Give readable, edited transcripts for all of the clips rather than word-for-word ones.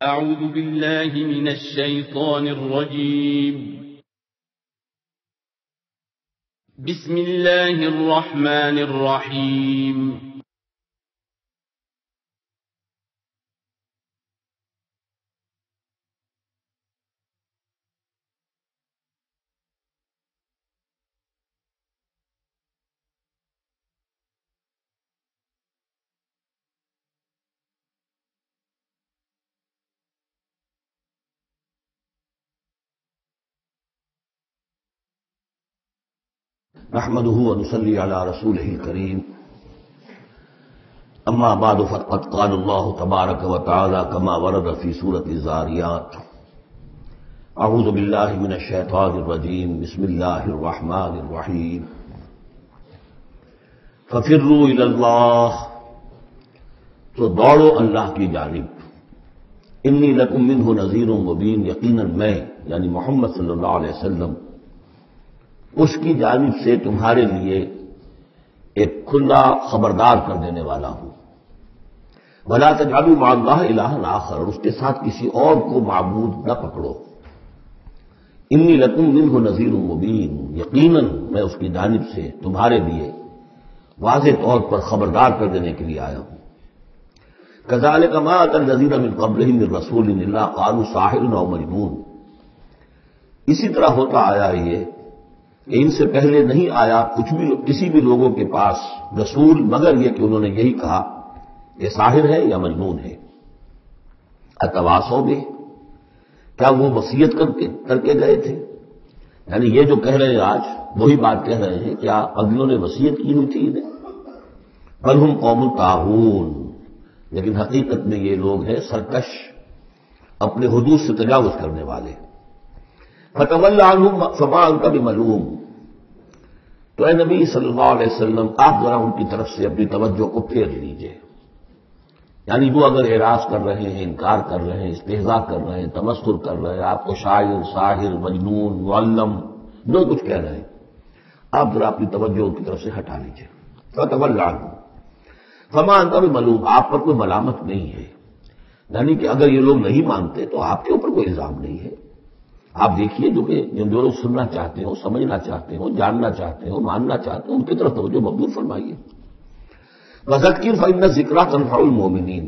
أعوذ بالله من الشيطان الرجيم. بسم الله الرحمن الرحيم. نحمده ونصلي على رسوله الكريم. اما بعد فقد قال الله تبارك وتعالى كما ورد في سورة الذاريات: اعوذ بالله من الشيطان الرجيم. بسم الله الرحمن الرحيم. ففروا الى اللہ، تو دوڑو اللہ کی جانب. انی لکم منہ نذیر مبین، یقیناً میں یعنی محمد صلی اللہ علیہ وسلم اس کی جانب سے تمہارے لیے ایک کھلا خبردار کر دینے والا ہوں. وَلَا تَجْعَلُوا مَعَ اللَّهِ إِلَٰهًا آخَرَ، اور اس کے ساتھ کسی اور کو معبود نہ پکڑو. انی لکم منہ نذیر مبین، یقیناً میں اس کی جانب سے تمہارے لیے واضح طور پر خبردار کر دینے کے لیے آیا ہوں. كَذَٰلِكَ مَا أَتَى الَّذِينَ مِن قَبْلِهِم مِّن رَّسُولٍ إِلَّا قَالُوا سَاحِرٌ أَوْ مَجْنُونٌ. اسی طرح ہوتا آیا یہ کہ ان سے پہلے نہیں آیا کسی بھی لوگوں کے پاس رسول مگر یہ کہ انہوں نے یہی کہا کہ ساحر ہے یا مجنون ہے. اتواصوا بہ، کیا وہ وصیت کر کے گئے تھے؟ یعنی یہ جو کہہ رہے ہیں آج وہی بات کہہ رہے ہیں، کیا اگلوں نے وصیت کی ہوئی تھی انہیں؟ بل ہم قوم طاغون، لیکن حقیقت میں یہ لوگ ہیں سرکش، اپنے حدود سے تجاوز کرنے والے. فتول عنہم فما انت بملوم، تو اے نبی صلی اللہ علیہ وسلم آپ ذرا ان کی طرف سے اپنی توجہ کو پھیر لیجئے. یعنی وہ اگر اعراض کر رہے ہیں، انکار کر رہے ہیں، استہزاء کر رہے ہیں، تمسخر کر رہے ہیں، آپ کو شاعر، ساحر، مجنون، معلم جو کچھ کہہ رہے ہیں، آپ ذرا اپنی توجہ ان کی طرف سے ہٹا لیجئے. فتول عنہم فما انت بملوم، آپ پر کوئی ملامت نہیں ہے. یعنی کہ اگر یہ لوگ نہیں مانتے تو آپ کے اوپر کوئی الزام نہیں ہے. آپ دیکھیے جو لوگ سننا چاہتے ہو، سمجھنا چاہتے ہو، جاننا چاہتے ہو، ماننا چاہتے ہو، ان کی طرف توجہ مبذول فرمائیے. وذکر فإن الذکریٰ تنفع المؤمنین،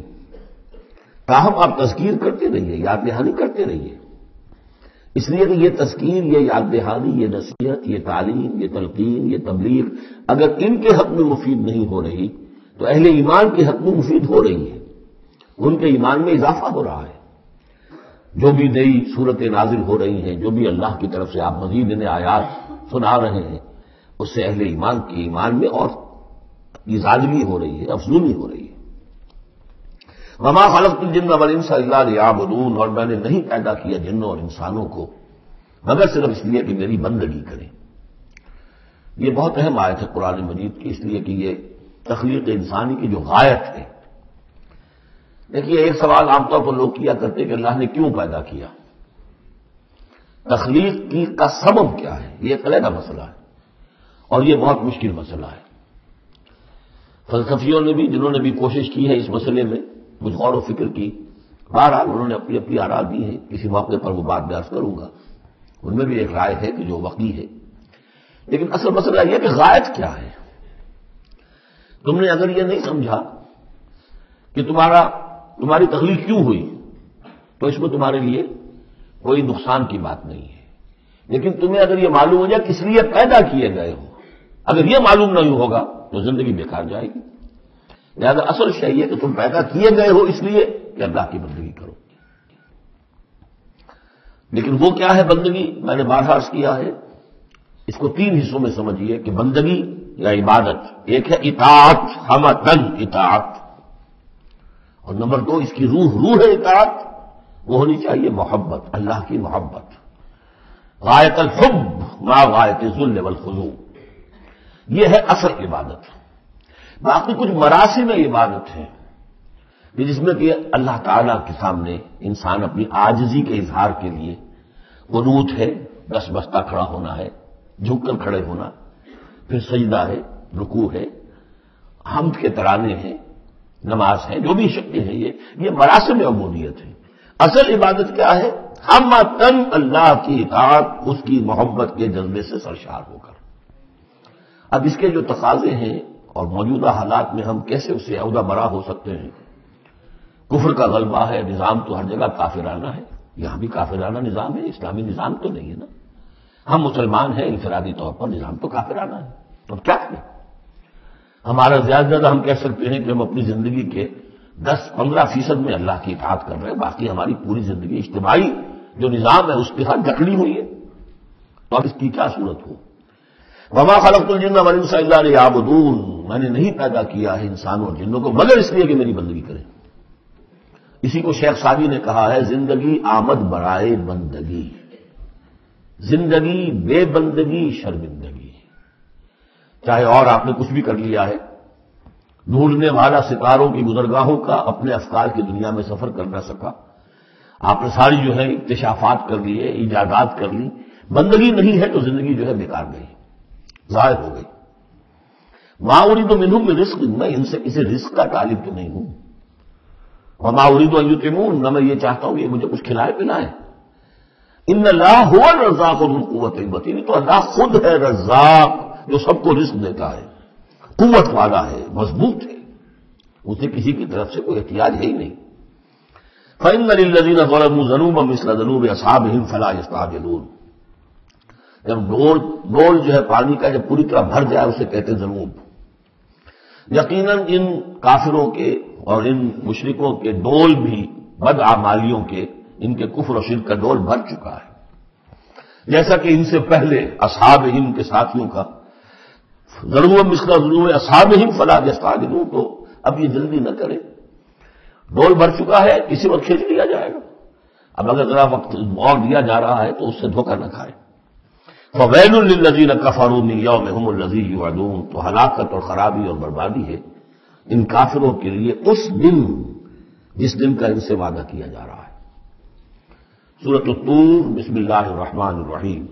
تاہم آپ تذکیر کرتے رہیے، یاد دہانی کرتے رہیے. اس لیے کہ یہ تذکیر، یہ یاد دہانی، یہ نصیحت، یہ تعلیم، یہ تلقین، یہ تبلیغ اگر ان کے حق میں مفید نہیں ہو رہی تو اہل ایمان کے حق میں مفید ہو رہی ہے. ان کے ایمان میں اضافہ ہو رہا ہے. جو بھی نئی صورتیں نازل ہو رہی ہیں، جو بھی اللہ کی طرف سے آپ مزید انہیں آیات سنا رہے ہیں، اس سے اہل ایمان کے ایمان میں اور زیادگی ہو رہی ہے، افضولی ہو رہی ہے. وما خلقت الجن والانس الا لیعبدون، اور میں نے نہیں پیدا کیا جنوں اور انسانوں کو مگر صرف اس لیے کہ میری بندگی کریں. یہ بہت اہم آیت ہے قرآن مجید کی، اس لیے کہ یہ تخلیق انسانی کی جو غایت ہے. دیکھیے ایک سوال عام طور پر لوگ کیا کرتے کہ اللہ نے کیوں پیدا کیا، تخلیق کی کا سبب کیا ہے. یہ ایک علیحدہ مسئلہ ہے اور یہ بہت مشکل مسئلہ ہے. فلسفیوں نے بھی، جنہوں نے بھی کوشش کی ہے اس مسئلے میں کچھ غور و فکر کی، بہرحال انہوں نے اپنی اپنی آراء دی ہیں. کسی موقع پر وہ بات بیان کروں گا. ان میں بھی ایک رائے ہے کہ جو وقی ہے، لیکن اصل مسئلہ یہ کہ غایت کیا ہے. تم نے اگر یہ نہیں سمجھا کہ تمہاری تخلیق کیوں ہوئی تو اس میں تمہارے لیے کوئی نقصان کی بات نہیں ہے. لیکن تمہیں اگر یہ معلوم ہو جائے کس لیے پیدا کیے گئے ہو، اگر یہ معلوم نہیں ہوگا تو زندگی بیکار جائے گی. لہذا اصل شے یہ کہ تم پیدا کیے گئے ہو اس لیے کہ اللہ کی بندگی کرو. لیکن وہ کیا ہے بندگی؟ میں نے بار عرض کیا ہے، اس کو تین حصوں میں سمجھیے کہ بندگی یا عبادت. ایک ہے اطاعت، حمدن اطاعت، اور نمبر دو اس کی روح ہے اطاعت، وہ ہونی چاہیے محبت، اللہ کی محبت. غایت الحب مع غایت الذل والخضوع، یہ ہے اصل عبادت. باقی کچھ مراسم عبادت ہیں جس میں کہ اللہ تعالیٰ کے سامنے انسان اپنی عاجزی کے اظہار کے لیے قنوت ہے، دس بستہ کھڑا ہونا ہے، جھک کر کھڑے ہونا، پھر سجدہ ہے، رکوع ہے، حمد کے ترانے ہیں، نماز ہے، جو بھی شکلیں ہیں یہ مراسم عبودیت ہیں. اصل عبادت کیا ہے؟ ہمتن اللہ کی اطاعت، اس کی محبت کے جذبے سے سرشار ہو کر۔ اب اس کے جو تقاضے ہیں اور موجودہ حالات میں ہم کیسے اسے عہدہ برا ہو سکتے ہیں؟ کفر کا غلبہ ہے، نظام تو ہر جگہ کافرانہ ہے، یہاں بھی کافرانہ نظام ہے، اسلامی نظام تو نہیں ہے نا۔ ہم مسلمان ہیں، انفرادی طور پر نظام تو کافرانہ ہے، تو کیا کریں؟ ہمارا زیادہ سے زیادہ ہم کہہ سکتے ہیں کہ ہم اپنی زندگی کے 10-15% میں اللہ کی اطاعت کر رہے ہیں، باقی ہماری پوری زندگی اجتماعی جو نظام ہے اس کے ساتھ جکڑی ہوئی ہے، تو اب اس کی کیا صورت ہو؟ وما خلقت الجن والانس الا لیعبدون، میں نے نہیں پیدا کیا ہے انسانوں اور جنوں کو مگر اس لیے کہ میری بندگی کریں۔ اسی کو شیخ سعدی نے کہا ہے، زندگی آمد برائے بندگی، زندگی بے بندگی شرمندگی۔ چاہے اور آپ نے کچھ بھی کر لیا ہے، ڈھونڈنے والا ستاروں کی گزرگاہوں کا اپنے افکار کی دنیا میں سفر کر نہ سکا، آپ نے ساری جو ہے اکتشافات کر لیے، ایجادات کر لی، بندگی نہیں ہے تو زندگی جو ہے بیکار گئی، ضائع ہو گئی۔ ما اريد منهم من رزق، میں ان سے کسی رزق کا طالب تو نہیں ہوں، وما اريد ان يطعمون، نہ میں یہ چاہتا ہوں کہ مجھے کچھ کھلائے پلائے۔ ان اللہ هو الرزاق ذو القوة المتین، تو اللہ خود ہے رزاق جو سب کو رزق دیتا ہے، قوت والا ہے، مضبوط ہے، اسے کسی کی طرف سے کوئی احتیاج ہے ہی نہیں۔ فإن للذین ظلموا ذنوبا مثل ذنوب اصحابهم فلا يستعجلون، جب ڈول جو ہے پانی کا جب پوری طرح بھر جائے اسے کہتے ہیں ذنوب۔ یقیناً ان کافروں کے اور ان مشرکوں کے ڈول بھی بدعمالیوں کے، ان کے کفر و شرک کا ڈول بھر چکا ہے، جیسا کہ ان سے پہلے اصحابہم کے ساتھیوں کا ذنوب مثل ذنوب اصحابہم فلا یستعجلون، تو اب یہ جلدی نہ کرے، ڈول بھر چکا ہے، کسی وقت کھینچ لیا جائے گا، اب اگر ذرا وقت اور دیا جا رہا ہے تو اس سے دھوکہ نہ کھائے۔ فویل للذین کفروا من یومہم الذی یوعدون، تو ہلاکت اور خرابی اور بربادی ہے ان کافروں کے لیے اس دن جس دن کا ان سے وعدہ کیا جا رہا ہے۔ سورۃ الطور، بسم اللہ الرحمن الرحیم۔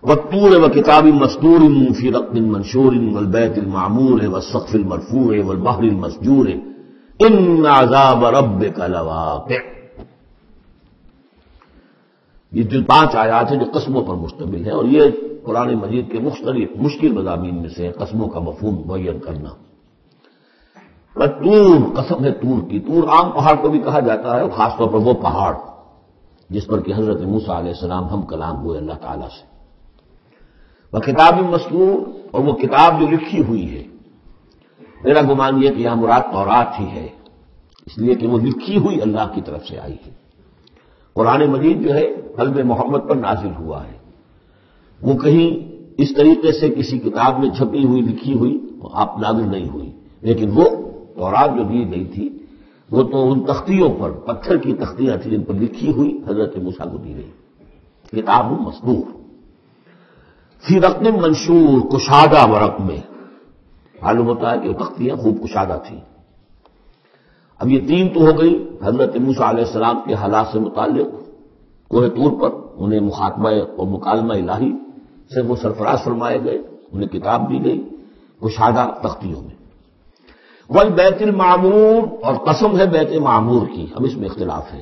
والطور وکتاب مسطور فی رق منشور والبیت المعمور والسقف المرفوع والبحر المسجور ان عذاب ربک لواقع۔ یہ جو 5 آیات ہیں جو قسموں پر مشتمل ہیں، اور یہ قرآن مجید کے مختلف مشکل مضامین میں سے قسموں کا مفہوم معین کرنا۔ طور، قسم ہے طور کی، طور عام پہاڑ کو بھی کہا جاتا ہے، اور خاص طور پر وہ پہاڑ جس پر کہ حضرت موسیٰ علیہ السلام ہم کلام ہوئے اللہ تعالیٰ سے۔ وہ کتاب مسطور، اور وہ کتاب جو لکھی ہوئی ہے، میرا گمان یہ کہ یہاں مراد تورات ہی ہے، اس لیے کہ وہ لکھی ہوئی اللہ کی طرف سے آئی ہے۔ قرآن مجید جو ہے قلب محمد پر نازل ہوا ہے، وہ کہیں اس طریقے سے کسی کتاب میں چھپی ہوئی لکھی ہوئی آپ نازل نہیں ہوئی، لیکن وہ تورات جو دی گئی تھی وہ تو ان تختیوں پر، پتھر کی تختیاں تھیں جن پر لکھی ہوئی حضرت موسیٰ کو دی گئی، کتاب مسطور فی رق منشور، کشادہ ورق میں۔ معلوم ہوتا ہے کہ وہ تختیاں خوب کشادہ تھیں۔ اب یہ 3 تو ہو گئی حضرت موسیٰ علیہ السلام کے حالات سے متعلق، کوہ طور پر انہیں مخاطبہ اور مکالمہ الہی سے وہ سرفراز فرمائے گئے، انہیں کتاب دی گئی کشادہ تختیوں میں۔ والبیت المعمور، اور قسم ہے بیت معمور کی، اب اس میں اختلاف ہے۔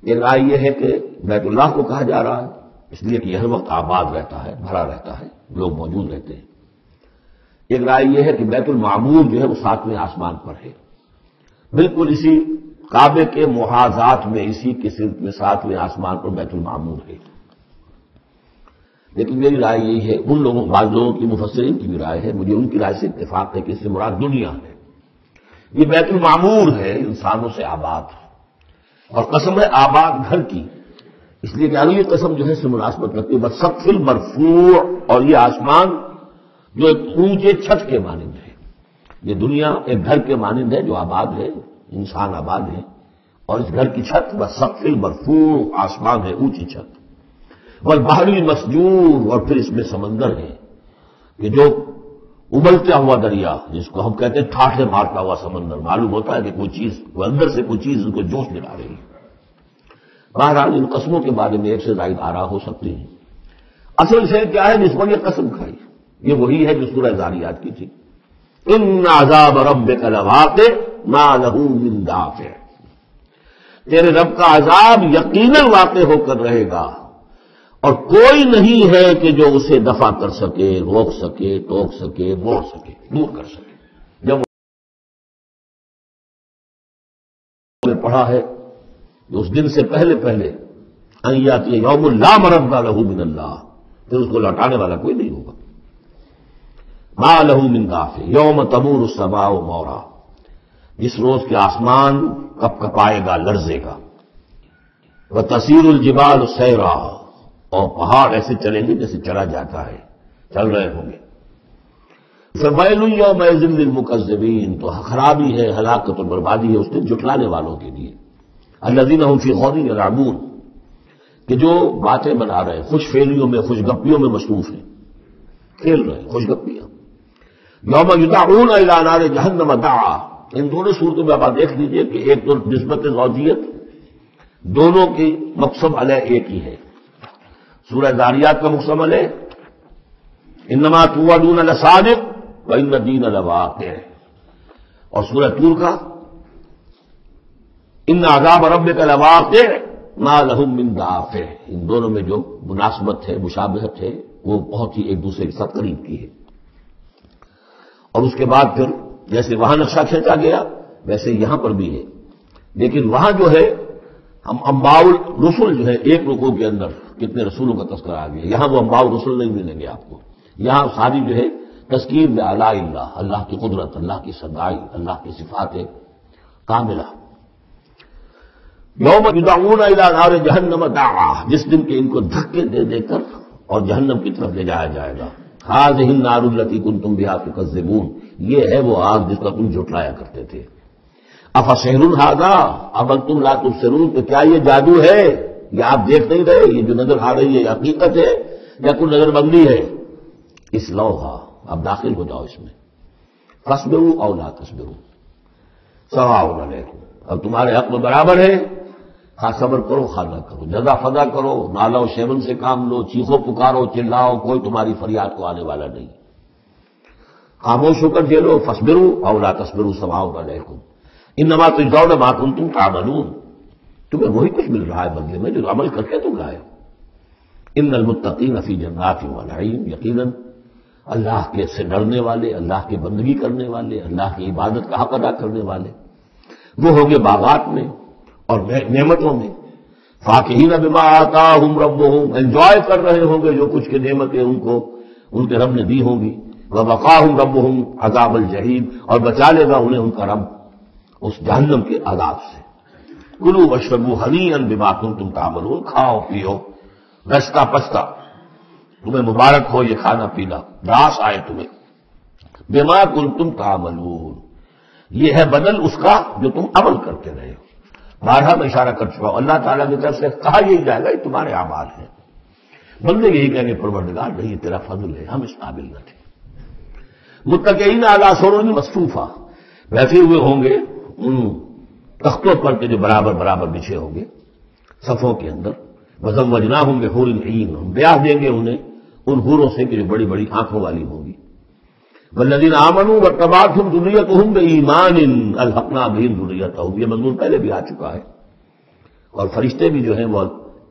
ایک رائے یہ ہے کہ بیت اللہ کو کہا جا رہا ہے اس لیے کہ ہر وقت آباد رہتا ہے، بھرا رہتا ہے، لوگ موجود رہتے ہیں۔ ایک رائے یہ ہے کہ بیت المعمور جو ہے وہ 7ویں آسمان پر ہے، بالکل اسی کعبے کے محاذات میں، اسی کی سمت میں 7ویں آسمان پر بیت المعمور ہے۔ لیکن میری رائے یہی ہے، ان لوگوں، بعض لوگوں کی مفسرین کی بھی رائے ہے، مجھے ان کی رائے سے اتفاق ہے کہ اس سے مراد دنیا ہے، یہ بیت المعمور ہے انسانوں سے آباد، اور قسم ہے آباد گھر کی، اس لیے کہ اگلی قسم جو ہے اس سے مناسبت رکھتی ہے والسقف المرفوع، اور یہ آسمان جو ایک اونچے چھت کے مانند ہے، یہ دنیا ایک گھر کے مانند ہے جو آباد ہے، انسان آباد ہے، اور اس گھر کی چھت والسقف المرفوع، آسمان ہے اونچی چھت، والبحر المسجور، اور پھر اس میں سمندر ہے کہ جو ابلتا ہوا دریا، جس کو ہم کہتے ہیں ٹھاٹھے مارتا ہوا سمندر، معلوم ہوتا ہے کہ کوئی چیز، اندر سے کوئی چیز ان کو جوش دلا رہی ہے۔ بہرحال ان قسموں کے بارے میں ایک سے زائد آراء ہو سکتی ہیں، اصل سے کیا ہے جس پر یہ قسم کھائی، یہ وہی ہے جو سورہ ذاریات کی تھی، ان عذاب ربک لواقع ما له من دافع۔ تیرے رب کا عذاب یقیناً واقع ہو کر رہے گا، اور کوئی نہیں ہے کہ جو اسے دفع کر سکے، روک سکے، ٹوک سکے، موڑ سکے، دور کر سکے۔ جب نے پڑھا ہے کہ اس دن سے پہلے ایاتی یوم لا مرد لہ من اللہ، پھر اس کو لوٹانے والا کوئی نہیں ہوگا۔ ما لہ من دافع یوم تمور السماء مورا، جس روز کے آسمان کپ کپائے گا، لرزے گا۔ وتسیر الجبال سیرا، اور پہاڑ ایسے چلیں گے جیسے چلا جاتا ہے، چل رہے ہوں گے۔ فویل یومئذ للمکذبین، تو خرابی ہے، ہلاکت اور بربادی ہے اس دن جھٹلانے والوں کے لیے۔ الذین هم فی خوض یلعبون، کہ جو باتیں بنا رہے ہیں، خوش فیلیوں میں، خوش گپیوں میں مصروف ہیں، کھیل رہے ہیں خوش گپیاں۔ یوم یدعون الی نار جہنم دعا، ان دونوں صورتوں میں آپ دیکھ لیجئے کہ ایک تو نسبت زوجیت، دونوں کی مقسم علیہ ایک ہی ہے۔ سورہ ذاریات کا مقسم علیہ انما توعدون لصادق وان الدین لواقع، اور سورہ طور کا ان عذاب ربک لواقع ما لهم من دافع، ان دونوں میں جو مناسبت ہے، مشابہت ہے، وہ بہت ہی ایک دوسرے کے ساتھ قریب کی ہے۔ اور اس کے بعد پھر جیسے وہاں نقشہ کھینچا گیا ویسے یہاں پر بھی ہے، لیکن وہاں جو ہے ہم انباء الرسل جو ہے ایک رکوع کے اندر کتنے رسولوں کا تذکرہ آ گیا، یہاں وہ انباء الرسل نہیں ملیں گے آپ کو، یہاں ساری جو ہے تذکیر بآلاء اللہ، اللہ کی قدرت، اللہ کی صدائی، اللہ کی صفات کاملہ۔ یوم یدعون الی نار جہنم دعا، جس دن کے ان کو دھکے دے دے کر اور جہنم کی طرف لے جایا جائے گا۔ ھذہ النار التی کنتم بہا تکذبون، یہ ہے وہ آگ جس کا تم جھٹلایا کرتے تھے۔ افسحر ھذا ام انتم لا تبصرون، کہ کیا یہ جادو ہے، یہ آپ دیکھ نہیں رہے، یہ جو نظر آ رہی ہے یہ حقیقت ہے یا کوئی نظر بندی ہے؟ اصلوھا، اب داخل ہو جاؤ اس میں۔ فاصبروا او لا تصبروا سواء علیکم، اب تمہارے حق میں برابر ہے، خواہ صبر کرو خواہ نہ کرو، جزا فضا کرو، نالا و شیون سے کام لو، چیخو پکارو، چلاؤ، کوئی تمہاری فریاد کو آنے والا نہیں، خاموش ہو کر جھیلو۔ فاصبروا او لا تصبروا سواء علیکم انما تجزون ما کنتم تعملون، تمہیں وہی کچھ مل رہا ہے بدلے میں جو عمل کر کے تم لائے ہو۔ ان المتقین فی جنات و نعیم، یقیناً اللہ کے سے ڈرنے والے، اللہ کی بندگی کرنے والے، اللہ کی عبادت کا حق ادا کرنے والے، وہ ہوں گے باغات میں اور نعمتوں میں۔ فاکہین بما آتاہم ربہم، انجوائے کر رہے ہوں گے جو کچھ کے نعمتیں ان کو ان کے رب نے دی ہوں گی۔ ووقاہم ربہم عذاب الجحیم، اور بچا لے گا انہیں ان کا رب اس جہنم کے عذاب سے۔ کلوا واشربوا ہنیئا بما کنتم تعملون، کھاؤ پیو رستا پستا، تمہیں مبارک ہو یہ کھانا پینا، راس آئے تمہیں۔ بما کنتم تعملون، یہ ہے بدل اس کا جو تم عمل کرتے رہے ہو۔ بارہا میں اشارہ کر چکا ہوں، اللہ تعالیٰ کی طرف سے کہا یہی جائے گا یہ تمہارے اعمال ہیں، بندے یہی کہیں گے پروردگار نہیں یہ تیرا فضل ہے، ہم اس قابل نہ تھے۔ متکئین علی سرر مصفوفہ، بیٹھے ہوئے ہوں گے ان تختوں پر کے جو برابر برابر بچھے ہوں گے صفوں کے اندر۔ وزوجناہم بحور عین، ہم بیاہ دیں گے انہیں ان حوروں سے کہ جو بڑی بڑی آنکھوں والی ہوں گی۔ والذین آمنوا واتبعتهم ذریتهم بایمان الحقنا بہم ذریتهم، یہ مضمون پہلے بھی آ چکا ہے۔ اور فرشتے بھی جو ہیں وہ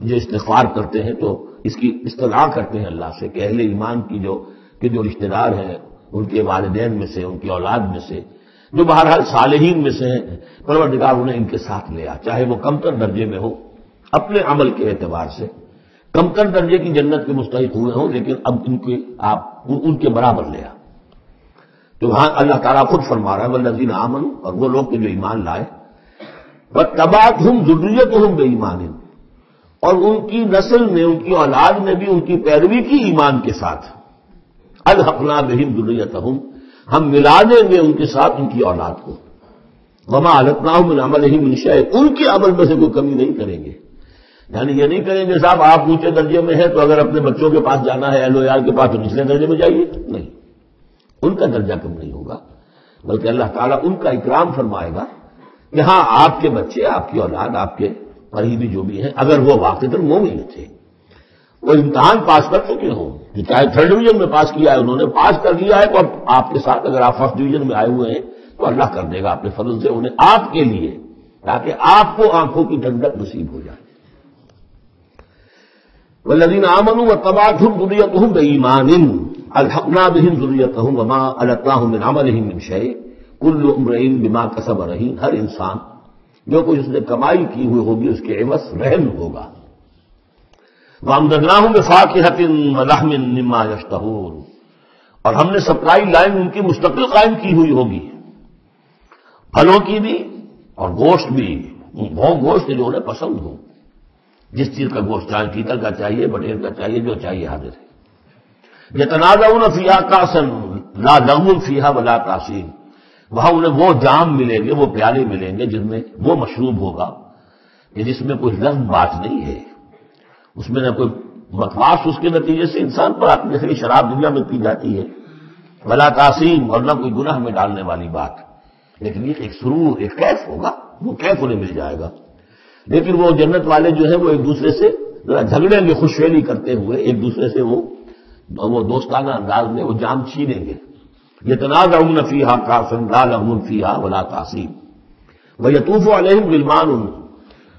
جو استغفار کرتے ہیں تو اس کی استدعا کرتے ہیں اللہ سے کہ اہل ایمان کی جو رشتہ دار ہیں، ان کے والدین میں سے، ان کی اولاد میں سے، جو بہرحال صالحین میں سے ہیں، پروردگار انہیں ان کے ساتھ لے آ، چاہے وہ کمتر درجے میں ہو اپنے عمل کے اعتبار سے، کمتر درجے کی جنت کے مستحق ہوئے ہوں، لیکن اب آپ ان کے برابر لے آ۔ تو وہاں اللہ تعالیٰ خود فرما رہا ہے والذین آمنوا، اور وہ لوگ جو ایمان لائے، واتبعتهم ذریتهم بایمان، اور ان کی نسل میں، ان کی اولاد نے بھی ان کی پیروی کی ایمان کے ساتھ۔ الحقنا بہم ذریتهم، ہم ملا دیں گے ان کے ساتھ ان کی اولاد کو۔ وما التناہم من عملہم من شیء، ان کے عمل میں سے کوئی کمی نہیں کریں گے، یعنی یہ نہیں کریں گے صاحب آپ اونچے درجے میں ہیں تو اگر اپنے بچوں کے پاس جانا ہے LOR کے پاس تو نچلے درجے میں جائیے، نہیں، ان کا درجہ کم نہیں ہوگا، بلکہ اللہ تعالیٰ ان کا اکرام فرمائے گا کہ ہاں آپ کے بچے، آپ کی اولاد، آپ کے قریبی جو بھی ہیں، اگر وہ واقعتاً مومن تھے، وہ امتحان پاس کر چکے ہوں، جو چاہے 3rd ڈویژن میں پاس کیا ہے انہوں نے، پاس کر لیا ہے، تو اب آپ کے ساتھ اگر آپ 1st ڈویژن میں آئے ہوئے ہیں تو اللہ کر دے گا اپنے فضل سے انہیں آپ کے لیے تاکہ آپ کو آنکھوں کی ٹھنڈک نصیب ہو جائے. والذین آمنوا واتبعتهم ذریتهم بإیمان الحقنا بهم ذریتهم وما ألتناهم من عملهم من شیء کل امرئ بما کسب رہین. ہر انسان جو کچھ اس نے کمائی کی ہوئی ہوگی اس کے عوض رہن ہوگا. وَأَمْدَدْنَاهُمْ بِفَاكِهَةٍ وَلَحْمٍ مِّمَّا يَشْتَهُونَ. اور ہم نے سپلائی لائن ان کی مستقل قائم کی ہوئی ہوگی، پھلوں کی بھی اور گوشت بھی. وہ گوشت جو انہیں پسند ہو، جس چیز کا گوشت چاہے چیتل کا چاہیے، بٹیر کا چاہیے، جو چاہیے حاضر ہے. يَتَنَازَعُونَ فِيهَا كَأْسًا لَا لَغْوٌ فِيهَا وَلَا تَأْثِيمٌ. وہاں انہیں وہ جام ملیں گے، وہ پیالے ملیں گے جن میں وہ مشروب ہوگا کہ جس میں کوئی لغو بات نہیں ہے، اس میں نہ کوئی بکواس اس کے نتیجے سے انسان پر آتی. جیسے شراب دنیا میں پی جاتی ہے، ولا تاثیم، اور نہ کوئی گناہ میں ڈالنے والی بات، لیکن یہ ایک سرور، ایک کیف ہوگا، وہ کیف انہیں مل جائے گا. لیکن وہ جنت والے جو ہیں وہ ایک دوسرے سے جھگڑیں گے، خوشفیلی کرتے ہوئے ایک دوسرے سے وہ دوستانہ انداز میں وہ جام چھینیں گے. يتنازعون فيها كأسا لا لغو فيها ولا تأثيم ويطوف عليهم غلمان.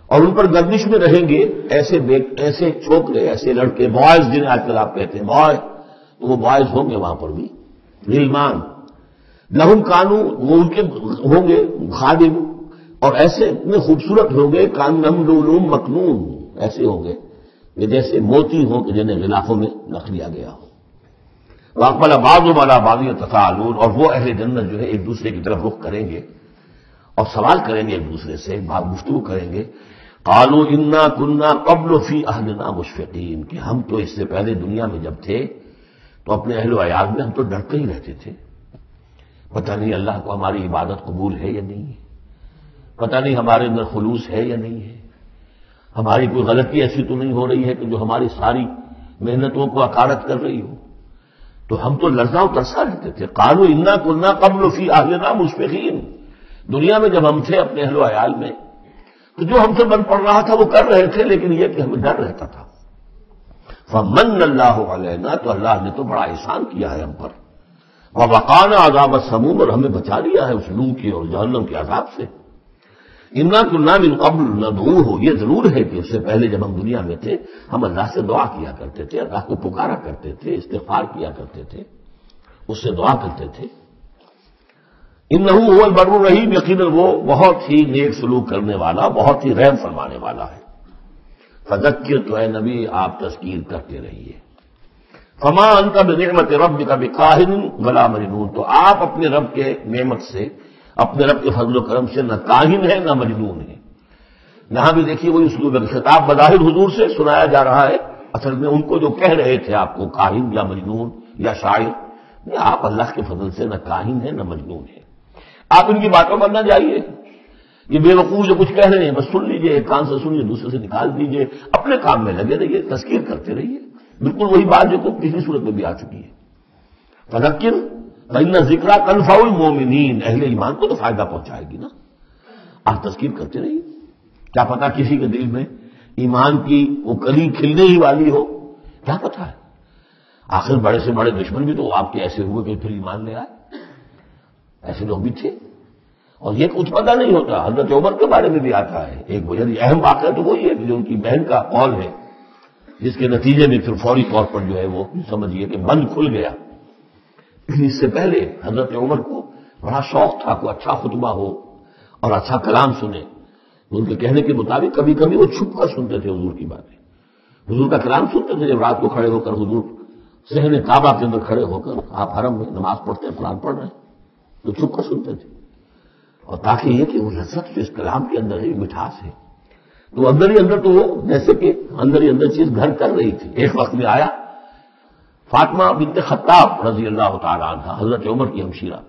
اور ان پر گردش میں رہیں گے ایسے چھوکرے، ایسے لڑکے، بوائز جنہیں آج کل آپ کہتے ہیں بوائے، تو وہ بوائز ہوں گے وہاں پر بھی. غلمان لہم کانو، وہ ان کے ہوں گے خادم، اور ایسے اتنے خوبصورت ہوں گے کانہم لؤلؤ مکنون، ایسے ہوں گے کہ جیسے موتی ہوں کہ جنہیں غلافوں میں رکھ لیا گیا ہو. وَأَقْبَلَ بَعْضُهُمْ عَلَىٰ بَعْضٍ يَتَسَاءَلُونَ. اور وہ اہل جنت جو ہے ایک دوسرے کی طرف رخ کریں گے اور سوال کریں گے، ایک دوسرے سے بات گفتگو کریں گے. قَالُوا إِنَّا كُنَّا قَبْلُ فِي أَهْلِنَا مُشْفِقِينَ. کہ ہم تو اس سے پہلے دنیا میں جب تھے تو اپنے اہل و عیال میں ہم تو ڈرتے ہی رہتے تھے. پتہ نہیں اللہ کو ہماری عبادت قبول ہے یا نہیں ہے، پتہ نہیں ہمارے اندر خلوص ہے یا نہیں ہے، ہماری کوئی غلطی ایسی تو نہیں ہو رہی ہے کہ جو ہماری ساری محنتوں کو اکارت کر رہی ہو. تو ہم تو لرزاں و ترسا رہتے تھے. قالوا انا كنا قبل في اهلنا مشفقين. دنیا میں جب ہم تھے اپنے اہل و عیال میں تو جو ہم سے بن پڑ رہا تھا وہ کر رہے تھے، لیکن یہ کہ ہمیں ڈر رہتا تھا. فمن اللہ علینا، تو اللہ نے تو بڑا احسان کیا ہے ہم پر. ووقانا عذاب السموم، اور ہمیں بچا لیا ہے اس لو کے اور جہنم کے عذاب سے. انا كنا من قبل ندعوه. یہ ضرور ہے کہ اس سے پہلے جب ہم دنیا میں تھے ہم اللہ سے دعا کیا کرتے تھے، اللہ کو پکارا کرتے تھے، استغفار کیا کرتے تھے، اس سے دعا کرتے تھے. انه هو البر الرحیم، یقیناً وہ بہت ہی نیک سلوک کرنے والا، بہت ہی رحم فرمانے والا ہے. فذکر، تو اے نبی آپ تذکیر کرتے رہیے. فما انت بنعمت ربک بکاہن ولا مجنون. تو آپ اپنے رب کے نعمت سے، اپنے رب کے فضل و کرم سے نہ کاہن ہے نہ مجنون ہے. یہاں بھی دیکھیے وہی اسلوب ہے، خطاب بظاہر حضور سے سنایا جا رہا ہے، اصل میں ان کو جو کہہ رہے تھے آپ کو کاہن یا مجنون یا شاعر، آپ اللہ کے فضل سے نہ کاہن ہے نہ مجنون ہے. آپ ان کی باتوں پر نہ جائیے. یہ بے وقوف جو کچھ کہہ رہے ہیں بس سن لیجئے، ایک کان سے سنیے دوسرے سے نکال دیجئے، اپنے کام میں لگے رہیے، تذکیر کرتے رہیے. بالکل وہی بات جو پچھلی صورت میں بھی آ چکی ہے. فذکر فإن الذکریٰ تنفع المؤمنین. اہل ایمان کو تو فائدہ پہنچائے گی نا. آپ تذکیر کرتے رہیے. کیا پتا کسی کے دل میں ایمان کی وہ کلی کھلنے ہی والی ہو، کیا پتا ہے. آخر بڑے سے بڑے دشمن بھی تو آپ کے ایسے ہوئے کہ پھر ایمان لے آئے. ایسے لوگ بھی تھے. اور یہ کچھ پتہ نہیں ہوتا. حضرت عمر کے بارے میں بھی آتا ہے ایک بڑی اہم واقعہ، تو وہی ہے کہ جو ان کی بہن کا قول ہے، جس کے نتیجے میں پھر فوری طور پر جو ہے وہ سمجھیے کہ بند کھل گیا. اس سے پہلے حضرت عمر کو بڑا شوق تھا کوئی اچھا خطبہ ہو اور اچھا کلام سنے. ان کے کہنے کے مطابق کبھی کبھی وہ چھپ کر سنتے تھے حضور کی باتیں، حضور کا کلام سنتے تھے. جب رات کو کھڑے ہو کر حضور صحن کعبہ کے اندر کھڑے ہو کر آپ حرم میں نماز پڑھتے ہیں، قرآن پڑھ رہے ہیں، تو چھپ کر سنتے تھے. اور تاکہ یہ کہ وہ لذت جو اس کلام کے اندر ہے، مٹھاس ہے، تو اندر ہی اندر تو وہ جیسے کہ اندر ہی اندر چیز گھر کر رہی تھی. ایک وقت میں آیا فاطمہ بنت خطاب رضی اللہ تعالیٰ عنہ، حضرت عمر کی ہمشیرہ،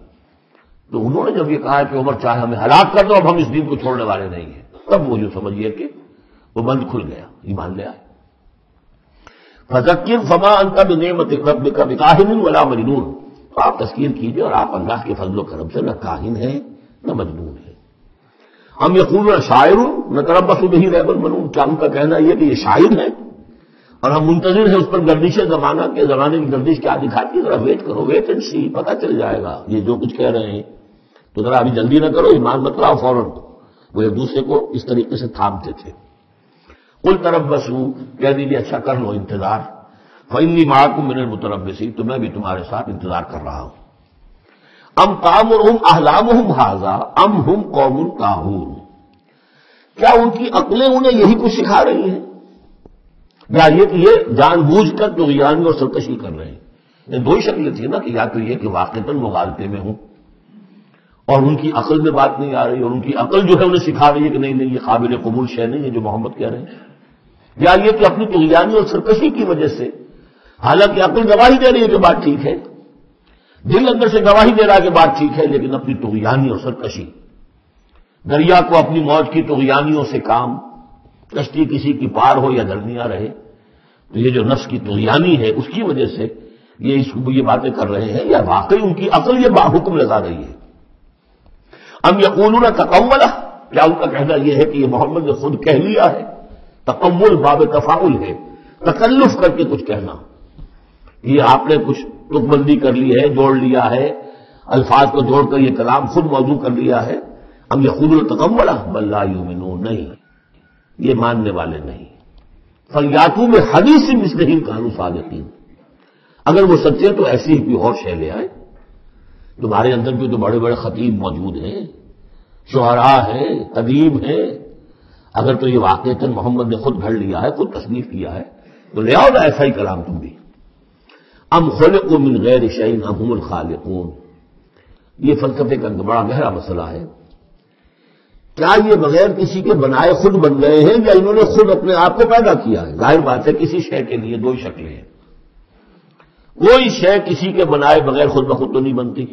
تو انہوں نے جب یہ کہا کہ عمر چاہے ہمیں ہلاک کر دو، اب ہم اس دین کو چھوڑنے والے نہیں ہیں، تب وہ جو سمجھیے کہ وہ بند کھل گیا، ایمان لے آئے. فذکر فما انت بنعمت ربک بکاہن ولا مجنون. تو آپ تذکیر کیجیے اور آپ اللہ کے فضل و کرم سے نہ کاہن ہے نہ مجنون ہے. ہم یقولون شاعر نتربص بہ ریب المنون. کیا ان کا کہنا یہ کہ یہ شاعر ہے اور ہم منتظر ہیں اس پر گردش زمانہ کے، زمانے کی گردش کیا دکھاتی ہے، ذرا ویٹ کرو، ویٹ اینڈ سی، پتہ چل جائے گا. یہ جو کچھ کہہ رہے ہیں تو ذرا ابھی جلدی نہ کرو، ایمان مت لاؤ فوراً. وہ ایک دوسرے کو اس طریقے سے تھامتے تھے. قل تربصوا، کہہ دیجیے اچھا کر لو انتظار. فإنی معکم من المتربصین، تو میں بھی تمہارے ساتھ انتظار کر رہا ہوں. ام تامرہم احلامہم ھذا ام ہم قوم طاغون، کیا ان کی عقلیں انہیں یہی کچھ سکھا رہی ہیں، یا یہ کہ یہ جان بوجھ کر طغیانی اور سرکشی کر رہے ہیں؟ یہ دو ہی شکلیں تھیں نا، کہ یا تو یہ کہ واقعتاً مغالطے میں ہوں اور ان کی عقل میں بات نہیں آ رہی، اور ان کی عقل جو ہے انہیں سکھا رہی ہے کہ نہیں نہیں یہ قابل قبول شے نہیں ہے جو محمد کہہ رہے ہیں، یا یہ کہ اپنی طغیانی اور سرکشی کی وجہ سے، حالانکہ عقل گواہی دے رہی ہے کہ بات ٹھیک ہے، دل اندر سے گواہی دے رہا ہے کہ بات ٹھیک ہے، لیکن اپنی طغیانی اور سرکشی، دریا کو اپنی موج کی طغیانیوں سے کام، کشتی کسی کی پار ہو یا درمیاں رہے، تو یہ جو نفس کی طغیانی ہے اس کی وجہ سے یہ باتیں کر رہے ہیں، یا واقعی ان کی عقل یہ حکم لگا رہی ہے؟ ام یقولون تقولہ، کیا ان کا کہنا یہ ہے کہ یہ محمد نے خود کہہ لیا ہے؟ تقول باب تفاعل ہے، تکلف کر کے کچھ کہنا، یہ آپ نے کچھ تک بندی کر لی ہے، جوڑ لیا ہے، الفاظ کو جوڑ کر یہ کلام خود موضوع کر لیا ہے. ام یقولون تقولہ بل لا یؤمنون، نہیں یہ ماننے والے نہیں. فلیاتوا بحدیث مثلہ ان کانوا صادقین، اگر وہ سچے تو ایسی ہی کوئی اور شے لے آئے. تمہارے اندر بھی تو بڑے بڑے خطیب موجود ہیں، شعراء ہیں، ادیب ہیں، اگر تو یہ واقعتاً محمد نے خود گھڑ لیا ہے، خود تصنیف کیا ہے، تو لے آؤ نا ایسا ہی کلام تم بھی. ام خلقوا من غیر شیء ام هم الخالقون، یہ فلسفے کا بڑا گہرا مسئلہ ہے. کیا یہ بغیر کسی کے بنائے خود بن گئے ہیں، یا انہوں نے خود اپنے آپ کو پیدا کیا ہے؟ ظاہر بات ہے کسی شے کے لیے دو شکلیں ہیں، کوئی شے کسی کے بنائے بغیر خود بخود تو نہیں بنتی.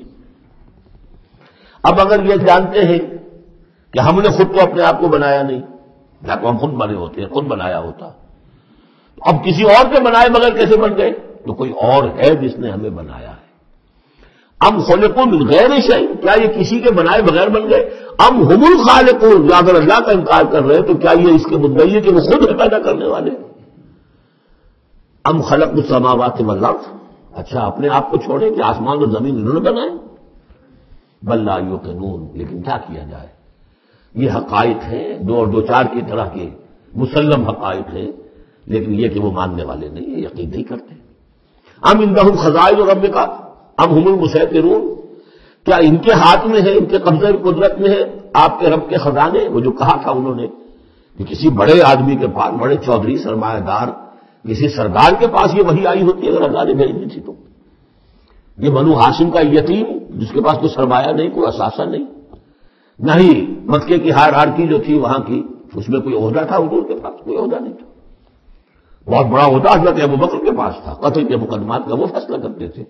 اب اگر یہ جانتے ہیں کہ ہم نے خود تو اپنے آپ کو بنایا نہیں، یا تو ہم خود بنے ہوتے ہیں، خود بنایا ہوتا، تو اب کسی اور کے بنائے بغیر کیسے بن گئے؟ تو کوئی اور ہے جس نے ہمیں بنایا ہے. ام خلقوا من غیر شیء، کیا یہ کسی کے بنائے بغیر بن گئے؟ ام هم الخالقون، یا اگر اللہ کا انکار کر رہے ہیں تو کیا یہ اس کے مدعی ہے کہ وہ خود ہے پیدا کرنے والے؟ ام خلقوا السماوات والارض، اچھا اپنے آپ کو چھوڑیں کہ آسمان اور زمین انہوں نے بنائے؟ بل لا یوقنون، لیکن کیا کیا جائے، یہ حقائق ہیں، دو اور دو چار کی طرح کے مسلم حقائق ہیں، لیکن یہ کہ وہ ماننے والے نہیں ہیں، یقین نہیں کرتے. ام عندہم خزائن ربک ام هم المسیطرون، کیا ان کے ہاتھ میں ہے، ان کے قبضے قدرت میں ہے آپ کے رب کے خزانے؟ وہ جو کہا تھا انہوں نے کہ کسی بڑے آدمی کے پاس، بڑے چودھری سرمایہ دار کسی سردار کے پاس یہ وحی آئی ہوتی اگر اللہ نے بھیجی تھی تو. یہ بنو ہاشم کا یتیم جس کے پاس کوئی سرمایہ نہیں، کوئی اثاثہ نہیں، نہ ہی مکے کی ہائرارکی جو تھی وہاں کی اس میں کوئی عہدہ تھا، حضور کے پاس کوئی عہدہ نہیں تھا. بہت بڑا عہدہ حضرت ابوبکر کے پاس تھا، قتل کے مقدمات کا وہ فیصلہ کرتے تھے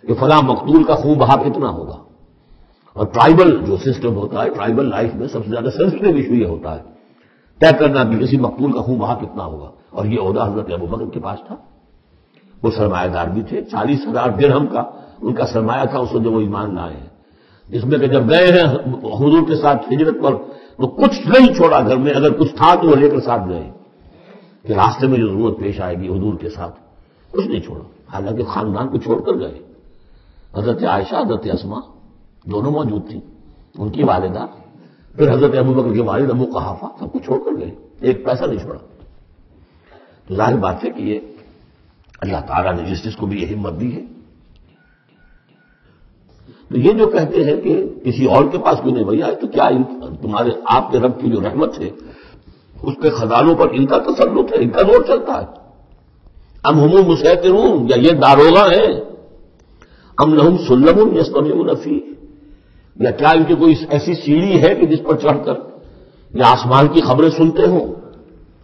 کہ فلاں مقتول کا خون بہا کتنا ہوگا. اور ٹرائبل جو سسٹم ہوتا ہے، ٹرائبل لائف میں سب سے زیادہ سینسٹیو ایشو یہ ہوتا ہے طے کرنا بھی کسی مقتول کا خون بہا کتنا ہوگا، اور یہ عہدہ حضرت ابوبکر کے پاس تھا. وہ سرمایہ دار بھی تھے، 40,000 درہم کا ان کا سرمایہ تھا اس وقت جب وہ ایمان لائے ہیں، جس میں کہ جب گئے ہیں حضور کے ساتھ ہجرت پر تو کچھ نہیں چھوڑا گھر میں، اگر کچھ تھا تو وہ لے کر ساتھ گئے کہ راستے میں جو ضرورت پیش آئے گی حضور کے ساتھ، کچھ نہیں چھوڑا. حالانکہ خاندان کو چھوڑ کر گئے. حضرت عائشہ، حضرت اسماء دونوں موجود تھیں، ان کی والدہ، پھر حضرت ابوبکر کے والد ابو قحافہ، سب کو چھوڑ کر گئے، ایک پیسہ نہیں چھوڑا. تو ظاہر بات ہے کہ یہ اللہ تعالیٰ نے جس کو بھی یہ ہمت دی ہے. تو یہ جو کہتے ہیں کہ کسی اور کے پاس کوئی نہیں بھیا ہے، تو کیا تمہارے آپ کے رب کی جو رحمت ہے اس کے خزانوں پر ان کا تسلط ہے، ان کا زور چلتا ہے؟ ام هم المسیطرون، یا یہ داروغہ ہیں؟ ام لہم سلم یستمعون فیہ، یا کیا ان کی کوئی ایسی سیڑھی ہے کہ جس پر چڑھ کر یا آسمان کی خبریں سنتے ہوں؟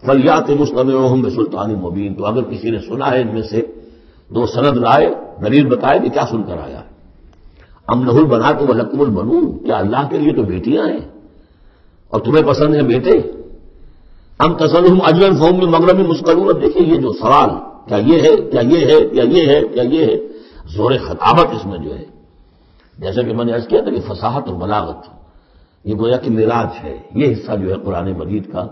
فلیات مستمعهم بسلطان مبین، تو اگر کسی نے سنا ہے ان میں سے دو سند لائے، دلیل بتائے کہ کیا سن کر آیا ہے. ام لہ البنات ولکم البنون، کیا اللہ کے لیے تو بیٹیاں ہیں اور تمہیں پسند ہیں بیٹے؟ ام تسألهم اجرا فهم من مغرم مثقلون. اب دیکھیے یہ جو سوال، کیا یہ ہے، کیا یہ ہے، کیا یہ ہے، کیا یہ ہے، زور خطابت اس میں جو ہے، جیسا کہ میں نے عرض کیا تھا کہ فصاحت اور بلاغت یہ گویا کہ معراج ہے. یہ حصہ جو ہے قرآن مجید کا،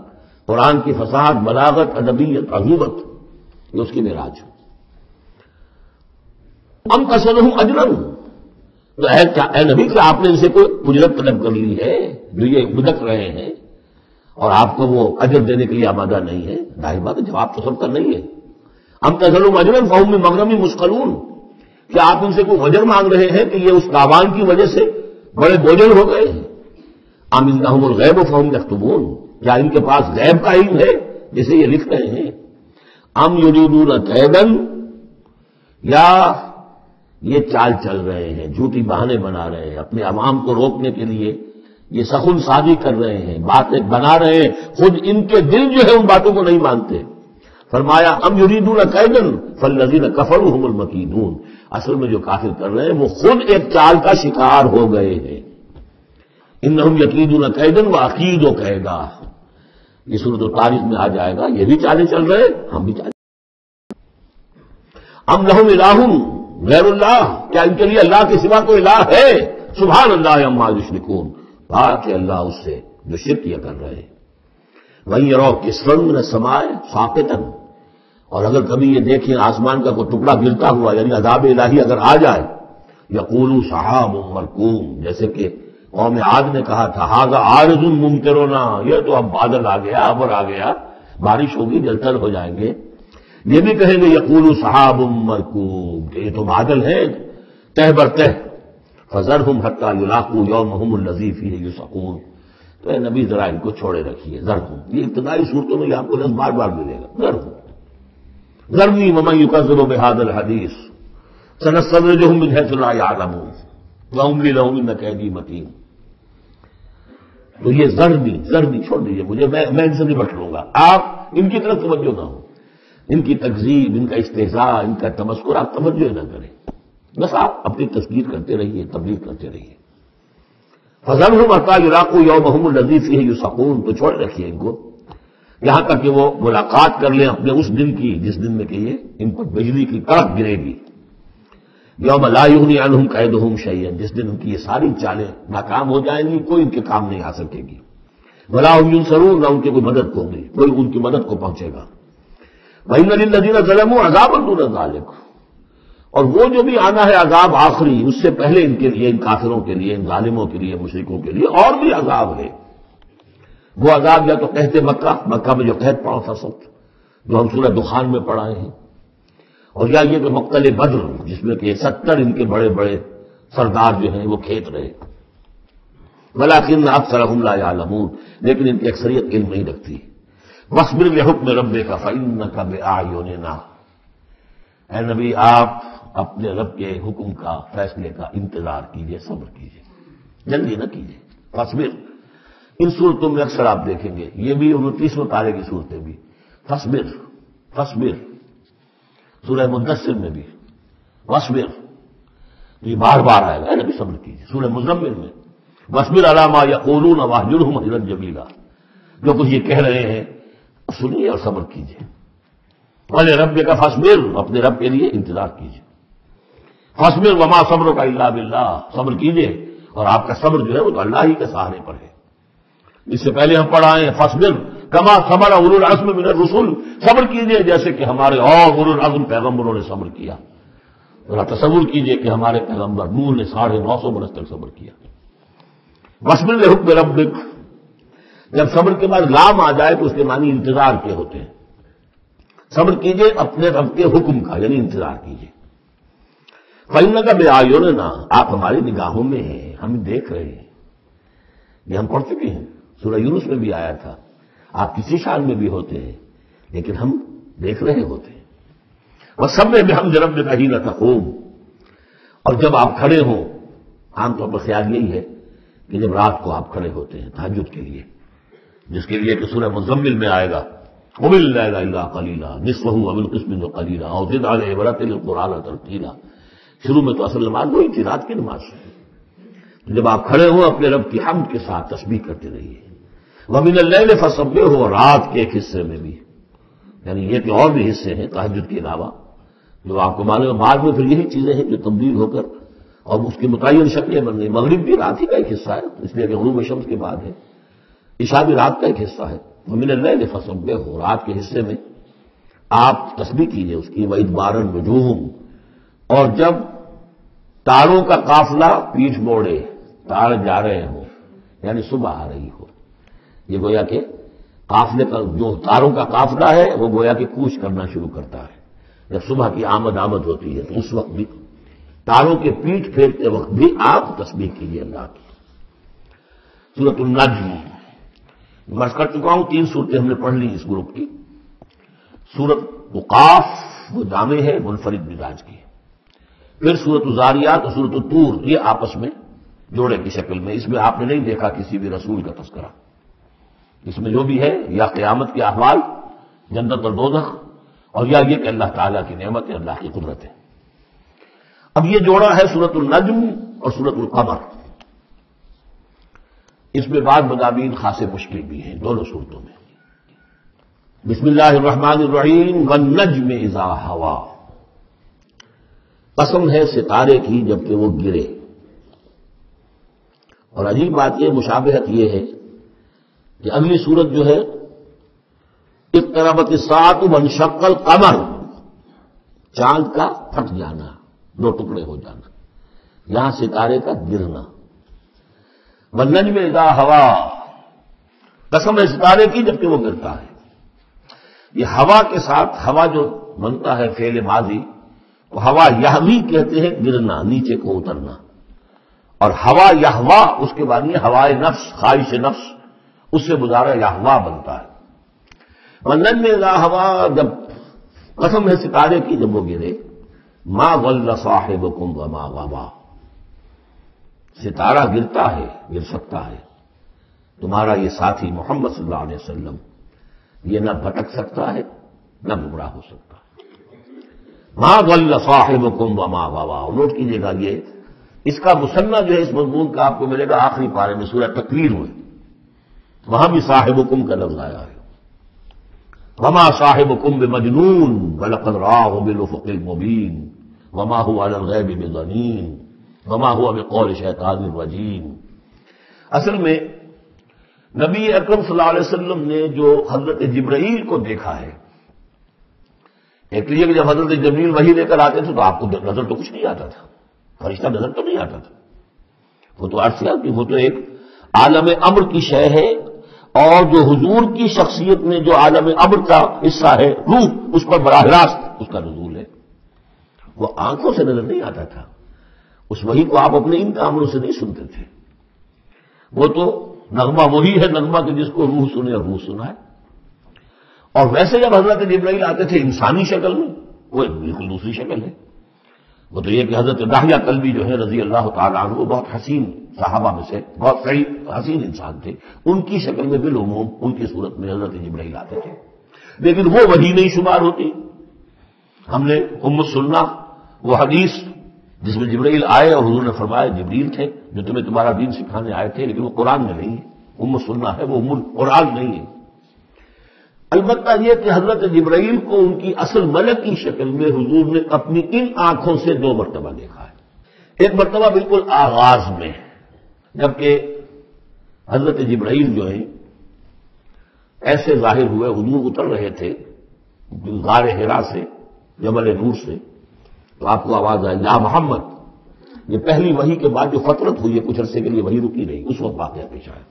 قرآن کی فصاحت، بلاغت، ادبیت، عذوبت، یہ اس کی معراج ہے. ام تسألهم اجرا، تو اے نبی کہ آپ نے ان سے کوئی اجرت طلب کر لی ہے جو یہ بدک رہے ہیں اور آپ کو وہ اجر دینے کے لیے آمادہ نہیں ہے؟ ظاہر بات ہے جواب تو سب کا نہیں ہے. ہم تزلم اجرن فہم من مغرم مثقلون، کیا آپ ان سے کوئی اجر مانگ رہے ہیں کہ یہ اس تاوان کی وجہ سے بڑے بوجھل ہو گئے ہیں؟ ام عندہم الغیب فہم یکتبون، کیا ان کے پاس غیب کا علم ہے جسے یہ لکھ رہے ہیں؟ ام یریدون کیدا، یا یہ چال چل رہے ہیں، جھوٹی بہانے بنا رہے ہیں اپنے عوام کو روکنے کے لیے، یہ سخن سازی کر رہے ہیں، باتیں بنا رہے ہیں، خود ان کے دل جو ہے ان باتوں کو نہیں مانتے. فرمایا ام یریدون کیدا فالذین کفروا هم المکیدون، اصل میں جو کافر کر رہے ہیں وہ خود ایک چال کا شکار ہو گئے ہیں. انہم یکیدون کیدا واکید کیدا، یہ سورۃ الطارق میں آ جائے گا. یہ بھی چالیں چل رہے ہیں، ہم بھی چالیں. ام لہم الہ غیر اللہ، کیا ان کے لیے اللہ کے سوا کوئی الہ ہے؟ سبحان اللہ عما یشرکون، پاک ہے اللہ اس سے جو شرک یہ کر رہے ہیں. وہیں رو کسرا من السماء ساقطا، اور اگر کبھی یہ دیکھیں آسمان کا کوئی ٹکڑا گرتا ہوا یعنی عذاب الہی اگر آ جائے، یقولوا سحاب مرکوم، جیسے کہ قوم عاد نے کہا تھا ھذا عارض ممطرنا، یہ تو اب بادل آ گیا، ابر آ گیا، بارش ہوگی، جلتھل ہو جائیں گے. یہ بھی کہیں گے یقولوا سحاب مرکوم، کہ یہ تو بادل ہے تہ بر تہ. فذرہم حتی یلاقوا یومہم الذی فیہ یوسعون، تو اے نبی ذرا ان کو چھوڑے رکھیے. ذرہم، یہ ابتدائی صورتوں میں یہ آپ کو لفظ بار بار ملے گا. ذرہم ذرنی ومن یکذب بہذا الحدیث سنستدرجہم من حیث لا یعلمون واملی لہم ان کیدی متین. تو یہ ذرنی چھوڑ دیجیے مجھے، میں ان سے نپٹ لوں گا. آپ ان کی طرف توجہ نہ ہو، ان کی تکذیب، ان کا استہزاء، ان کا تمسخر آپ توجہ نہ کریں، بس آپ اپنی تذکیر کرتے رہیے، تبلیغ کرتے رہیے. فذرہم حتی یلاقوا یومہم الذی فیہ یوسعون، تو چھوڑ رکھیے ان کو یہاں تک کہ وہ ملاقات کر لیں اپنے اس دن کی جس دن میں کہ یہ ان پر بجلی کی کڑک گرے گی. یوم لا یغنی عنہم کیدہم شیئا، جس دن ان کی یہ ساری چالیں ناکام ہو جائیں گی، کوئی ان کے کام نہیں آ سکے گی. ولا هم ینصرون، نہ ان کی کوئی مدد ہوگی، کوئی ان کی مدد کو پہنچے گا. وَإِنَّ لِلَّذِينَ ظَلَمُوا عَذَابًا دُونَ ذَلِكَ، اور وہ جو بھی آنا ہے عذاب آخری، اس سے پہلے ان کے لیے، ان کافروں کے لیے، ان ظالموں کے لیے، مشرکوں کے لیے اور بھی عذاب ہے. وہ عذاب یا تو قحط مکہ میں جو قحط پڑا تھا سخت، جو ہم سورہ دخان میں پڑھائے ہیں، اور یا یہ کہ مقتل بدر جس میں کہ 70 ان کے بڑے بڑے سردار جو ہیں وہ کھیت رہے. وَلَٰكِنَّ أَكْثَرَهُمْ لَا يَعْلَمُونَ، لیکن ان کی اکثریت علم نہیں رکھتی. وَاصْبِرْ لِحُكْمِ رَبِّكَ فَإِنَّكَ بِأَعْيُنِنَا، اے نبی آپ اپنے رب کے حکم کا، فیصلے کا انتظار کیجئے، صبر کیجئے، جلدی نہ کیجئے. فاصبر، ان صورتوں میں اکثر آپ دیکھیں گے، یہ بھی 29ویں پارے کی صورتیں بھی فاصبر فاصبر، سورہ مدثر میں بھی واصبر، یہ بار بار آئے گا، اے نبی صبر کیجئے. سورہ مزمل میں واصبر علی ما یقولون واہجرہم ہجرا جمیلا، جو کچھ یہ کہہ رہے ہیں سنیے اور صبر کیجئے. ولی ربک فاصبر، اپنے رب کے لیے انتظار کیجئے. فاصبر وما صبرک الا باللہ، صبر کیجئے اور آپ کا صبر جو ہے وہ تو اللہ ہی کے سہارے پر ہے. اس سے پہلے ہم پڑھائے ہیں فاصبر کما صبر اولو العزم من الرسل، صبر کیجئے جیسے کہ ہمارے اور اولو العزم پیغمبروں نے صبر کیا. ذرا تصور کیجئے کہ ہمارے پیغمبر نوح نے 950 برس تک صبر کیا. واصبر لحکم ربک، جب صبر کے بعد لام آ جائے تو اس کے معنی انتظار کے ہوتے ہیں. صبر کیجئے اپنے رب کے حکم کا، یعنی انتظار کیجئے. فإنک بأعیوننا، آپ ہماری نگاہوں میں ہیں، ہم دیکھ رہے ہیں. یہ ہم پڑھ چکے ہیں، سورہ یونس میں بھی آیا تھا. آپ کسی شان میں بھی ہوتے ہیں لیکن ہم دیکھ رہے ہوتے ہیں. وَسَبِّحْ بِحَمْدِ رَبِّكَ حِینَ تَقُومُ، اور جب آپ کھڑے ہوں، عام طور پر خیال یہی ہے کہ جب رات کو آپ کھڑے ہوتے ہیں تہجد کے لیے، جس کے لیے کہ سورہ مزمل میں آئے گا قُمِ اللَّيْلَ إِلَّا قَلِيلًا نِصْفَهُ أَوِ انقُصْ مِنْهُ قَلِيلًا أَوْ زِدْ عَلَيْهِ وَرَتِّلِ الْقُرْآنَ تَرْتِيلًا. شروع میں تو اصل نماز وہی تھی، رات کی نماز. جب آپ کھڑے ہوں اپنے رب کی حمد کے ساتھ تسبیح کرتے رہیے. وَمِنَ اللَّيْلِ فَسَبِّحْهُ، رات کے ایک حصے میں بھی، یعنی یہ کہ اور بھی حصے ہیں تہجد کے علاوہ جو آپ کو معلوم ہے. بعد میں پھر یہی چیزیں ہیں جو تبدیل ہو کر اور اس کی متعین شکلیں بن گئی. مغرب بھی رات ہی کا ایک حصہ ہے، اس لیے کہ غروب شمس کے بعد ہے. عشاء بھی رات کا ایک حصہ ہے. وَمِنَ اللَّيْلِ فَسَبِّحْهُ، رات کے حصے میں آپ تسبیح کیجئے اس کی. وَإِدْبَارَ النُّجُومِ، اور جب تاروں کا قافلہ پیٹھ موڑے، تار جا رہے ہوں، یعنی صبح آ رہی ہو۔ یہ گویا کہ قافلے کا جو تاروں کا قافلہ ہے وہ گویا کہ کوچ کرنا شروع کرتا ہے۔ جب صبح کی آمد ہوتی ہے تو اس وقت بھی تاروں کے پیٹھ پھیرتے وقت بھی آپ تسبیح کیجیے اللہ کی۔ سورۃ النجم مرض کر چکا ہوں، 3 صورتیں ہم نے پڑھ لی اس گروپ کی۔ سورۃ قاف وہ جامع ہے، منفرد مزاج کی ہے۔ پھر سورۃ الذاریات اور سورۃ الطور، یہ آپس میں جوڑے کی شکل میں، اس میں آپ نے نہیں دیکھا کسی بھی رسول کا تذکرہ۔ اس میں جو بھی ہے یا قیامت کے احوال، جنت اور دوزخ، اور یا یہ کہ اللہ تعالیٰ کی نعمت ہے، اللہ کی قدرت ہے۔ اب یہ جوڑا ہے سورۃ النجم اور سورۃ القمر۔ اس میں بعض مضامین خاصے مشکل بھی ہیں دونوں صورتوں میں۔ بسم اللہ الرحمن الرحیم، والنجم اذا ہوا، قسم ہے ستارے کی جبکہ وہ گرے۔ اور عجیب بات یہ مشابہت یہ ہے کہ اگلی صورت جو ہے اقتربت الساعۃ وانشق القمر، چاند کا پھٹ جانا، 2 ٹکڑے ہو جانا، یہاں ستارے کا گرنا۔ والنجم اذا ہوا، قسم ہے ستارے کی جبکہ وہ گرتا ہے۔ یہ ہوا کے ساتھ ہوا جو بنتا ہے فعل ماضی، تو ہوا یہوی کہتے ہیں گرنا، نیچے کو اترنا، اور ہوا یہوا اس کے بعد یہ ہوائے نفس، خواہش نفس، اس سے مضارع یہوا بنتا ہے۔ والنجم اذا ہوا، جب قسم ہے ستارے کی جب وہ گرے، ما ضل صاحبکم وما غوا، ستارہ گرتا ہے، گر سکتا ہے، تمہارا یہ ساتھی محمد صلی اللہ علیہ وسلم یہ نہ بھٹک سکتا ہے نہ گمراہ ہو سکتا ہے۔ ما ضل صاحبکم وما غوا، نوٹ کیجیے گا یہ اس کا مثنیٰ جو ہے اس مضمون کا آپ کو ملے گا آخری پارے میں سورہ تکویر میں، وہاں بھی صاحبکم کا لفظ آیا ہے۔ وما صاحبکم بمجنون ولقد رآہ بالافق المبین وما هو علی الغیب بضنین وما هو بقول شیطان الرجیم۔ اصل میں نبی اکرم صلی اللہ علیہ وسلم نے جو حضرت جبرائیل کو دیکھا ہے، ایک لیے کہ جب حضرت جبرائیل وحی لے کر آتے تھے تو آپ کو نظر تو کچھ نہیں آتا تھا، فرشتہ نظر تو نہیں آتا تھا، وہ تو عرض کیا کہ وہ تو ایک عالم امر کی شے ہے، اور جو حضور کی شخصیت میں جو عالم امر کا حصہ ہے روح، اس پر براہ راست اس کا نزول ہے۔ وہ آنکھوں سے نظر نہیں آتا تھا، اس وحی کو آپ اپنے ان کاموں سے نہیں سنتے تھے، وہ تو نغمہ وہی ہے نغمہ کہ جس کو روح سنے اور روح سنا ہے۔ اور ویسے جب حضرت جبرائیل آتے تھے انسانی شکل میں، وہ بالکل دوسری شکل ہے۔ وہ تو یہ کہ حضرت داہیہ کلبی جو ہے رضی اللہ تعالیٰ عنہ، وہ بہت حسین صحابہ میں سے بہت صحیح حسین انسان تھے، ان کی شکل میں بالعموم ان کی صورت میں حضرت جبرائیل آتے تھے، لیکن وہ وحی نہیں شمار ہوتی۔ ہم نے سننا وہ حدیث جس میں جبرائیل آئے اور حضور نے فرمایا جبریل تھے جو تمہیں تمہارا دین سکھانے آئے تھے، لیکن وہ قرآن میں نہیں ہے، سننا ہے، وہ قرآن نہیں ہے۔ البتہ یہ کہ حضرت جبرائیل کو ان کی اصل ملک کی شکل میں حضور نے اپنی ان آنکھوں سے 2 مرتبہ دیکھا ہے۔ ایک مرتبہ بالکل آغاز میں، جبکہ حضرت جبرائیل جو ہیں ایسے ظاہر ہوئے، حضور اتر رہے تھے غار حرا سے، جبل نور سے، تو آپ کو آواز آئی یا محمد۔ یہ پہلی وحی کے بعد جو فترت ہوئی ہے، کچھ عرصے کے لیے وحی رکی نہیں، اس وقت واقعہ پیش آیا۔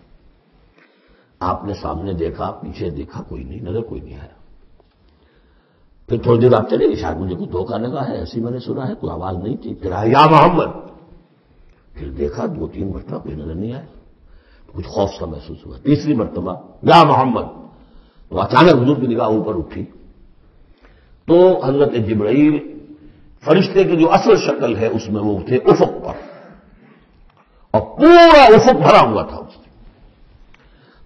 آپ نے سامنے دیکھا، پیچھے دیکھا، کوئی نہیں، نظر کوئی نہیں آیا۔ پھر تھوڑی دیر آپ چلے گئے، شاید مجھے کوئی دھوکہ لگا ہے، ایسی میں نے سنا ہے، کوئی آواز نہیں تھی، پھر آیا یا محمد، پھر دیکھا 2-3 مرتبہ کوئی نظر نہیں آیا، کچھ خوف سا محسوس ہوا۔ تیسری مرتبہ یا محمد، تو اچانک حضور کی نگاہ اوپر اٹھی، تو حضرت جبرائیل فرشتے کی جو اصل شکل ہے اس میں وہ تھے افق پر، اور پورا افق بھرا ہوا تھا اس سے۔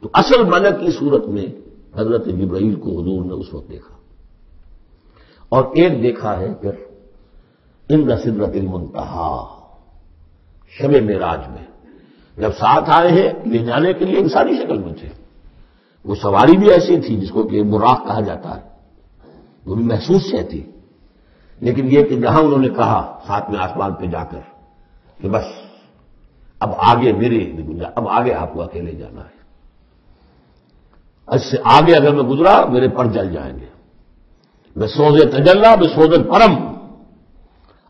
تو اصل ملک کی صورت میں حضرت جبرائیل کو حضور نے اس وقت دیکھا، اور ایک دیکھا ہے پھر عند سدرۃ المنتہا، شب معراج میں، جب ساتھ آئے ہیں لے جانے کے لیے انسانی شکل میں تھے، وہ سواری بھی ایسی تھی جس کو کہ براق کہا جاتا ہے، وہ بھی محسوس سے تھی، لیکن یہ کہ جہاں انہوں نے کہا 7ویں آسمان پہ جا کر کہ بس اب آگے اب آگے آپ کو اکیلے جانا ہے، اس سے آگے اگر میں گزرا میرے پر جل جائیں گے، میں سوزے تجلا میں سوزن پرم،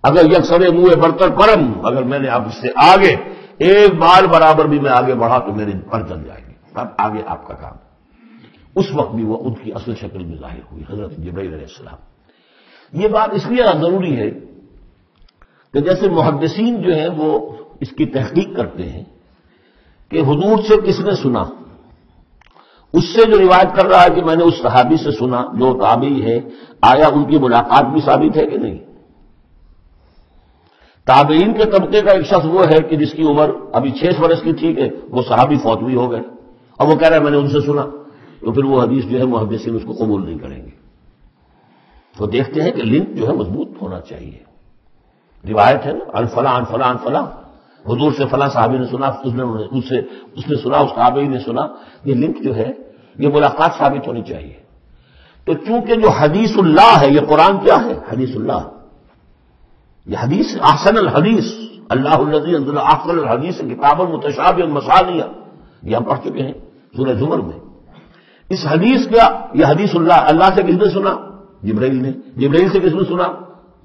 اگر یکسر منہ برتر پرم، اگر میں نے اب اس سے آگے ایک بار برابر بھی میں آگے بڑھا تو میرے پر چل جائے گی، اب آگے آپ کا کام۔ اس وقت بھی وہ ان کی اصل شکل میں ظاہر ہوئی، حضرت جبرائیل علیہ السلام۔ یہ بات اس لیے ضروری ہے کہ جیسے محدثین جو ہیں وہ اس کی تحقیق کرتے ہیں کہ حضور سے کس نے سنا، اس سے جو روایت کر رہا ہے کہ میں نے اس صحابی سے سنا جو تابعی ہے، آیا ان کی ملاقات بھی ثابت ہے کہ نہیں؟ تابعین کے طبقے کا ایک شخص وہ ہے کہ جس کی عمر ابھی 6 برس کی تھی کہ وہ صحابی فوت بھی ہو گئے، اور وہ کہہ رہا ہے میں نے ان سے سنا، تو پھر وہ حدیث جو ہے محدثین اس کو قبول نہیں کریں گے۔ تو دیکھتے ہیں کہ لنک جو ہے مضبوط ہونا چاہیے۔ روایت ہے نا، عن فلاں عن فلاں عن فلاں، حضور سے فلاں صحابی نے سنا، اس نے سنا، اس تابعی نے سنا، یہ لنک جو ہے یہ ملاقات ثابت ہونی چاہیے۔ تو چونکہ جو حدیث اللہ ہے، یہ قرآن کیا ہے؟ حدیث اللہ، یہ حدیث احسن الحدیث، اللہ الذی انزل احسن الحدیث کتابا متشابہا مثانیہ، یہ ہم پڑھ چکے ہیں سورہ زمر میں۔ اس حدیث کا یہ حدیث اللہ سے کس نے سنا؟ جبرائیل نے۔ جبرائیل سے کس نے سنا؟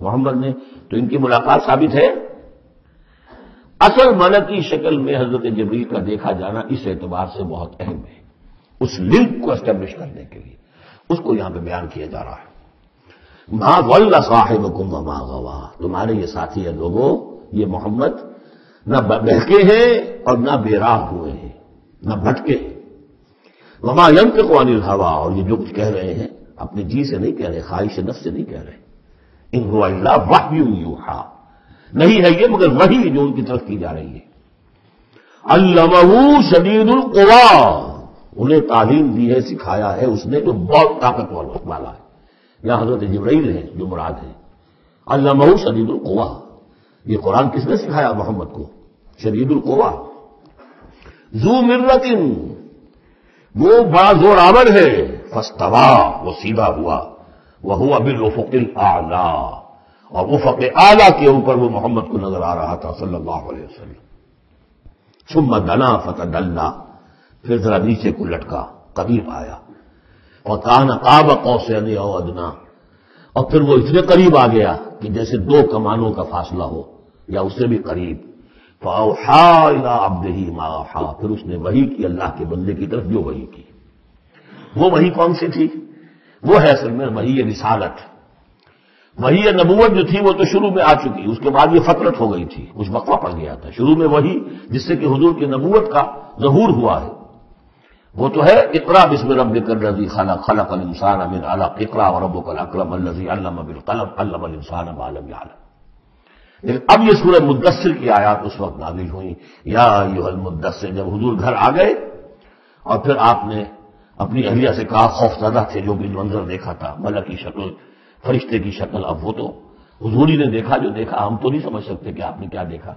محمد نے۔ تو ان کی ملاقات ثابت ہے۔ اصل ملکی شکل میں حضرت جبرائیل کا دیکھا جانا اس اعتبار سے بہت اہم ہے، اس لنک کو اسٹیبلش کرنے کے لیے اس کو یہاں پہ بیان کیا جا رہا ہے۔ ما ضل صاحبکم وما غوا، تمہارے یہ ساتھی ہیں لوگوں، یہ محمد نہ بہکے ہیں اور نہ بے راہ ہوئے ہیں، نہ بھٹکے ہیں۔ وما ينطق عن الهوى، اور یہ جو کچھ کہہ رہے ہیں اپنے جی سے نہیں کہہ رہے، خواہش نفس سے نہیں کہہ رہے۔ ان هو الا وحی یوحی، نہیں ہے یہ مگر وحی جو ان کی طرف کی جا رہی ہے۔ علمہ شدید القوی، انہیں تعلیم دی ہے، سکھایا ہے اس نے جو بہت طاقتور والا ہے۔ یہاں حضرت جبرائیل ہیں جو مراد ہے۔ علمہ شدید القوی، یہ قرآن کس نے سکھایا محمد کو؟ شدید القوی، ذو مرۃ، وہ بڑا زور آور ہے، فاستوی، وہ سیدھا ہوا، وہو بالافق الاعلی، اور افق اعلی کے اوپر وہ محمد کو نظر آ رہا تھا صلی اللہ علیہ وسلم۔ ثم دنا فتدلی، پھر ذرا نیچے کو لٹکا، قریب آیا، وکان قاب قوسین او ادنی، اور پھر وہ اتنے قریب آ گیا کہ جیسے 2 کمانوں کا فاصلہ ہو یا اس سے بھی قریب۔ فاوحی الی عبدہ ما اوحی، پھر اس نے وحی کی اللہ کے بندے کی طرف جو وحی کی۔ وہ وحی کون سی تھی؟ وہ ہے اصل میں وحی رسالت، وحی نبوت جو تھی وہ تو شروع میں آ چکی، اس کے بعد یہ فترت ہو گئی تھی، کچھ وقفہ پڑ گیا تھا۔ شروع میں وحی جس سے کہ حضور کی نبوت کا ظہور ہوا ہے وہ تو ہے اقرا بسم ربک الذی خلق، خلق الانسان من علق، اقرا وربک الاکرم الذی علم بالقلم، علم الانسان ما لم یعلم۔ لیکن اب یہ سورہ مدثر کی آیات اس وقت نازل ہوئی، یا ایھا المدثر، جب حضور گھر آ گئے اور پھر آپ نے اپنی اہلیہ سے کہا، خوف زدہ تھے جو بھی منظر دیکھا تھا، ملک کی شکل، فرشتے کی شکل، اب وہ تو حضور ہی نے دیکھا جو دیکھا، ہم تو نہیں سمجھ سکتے کہ آپ نے کیا دیکھا،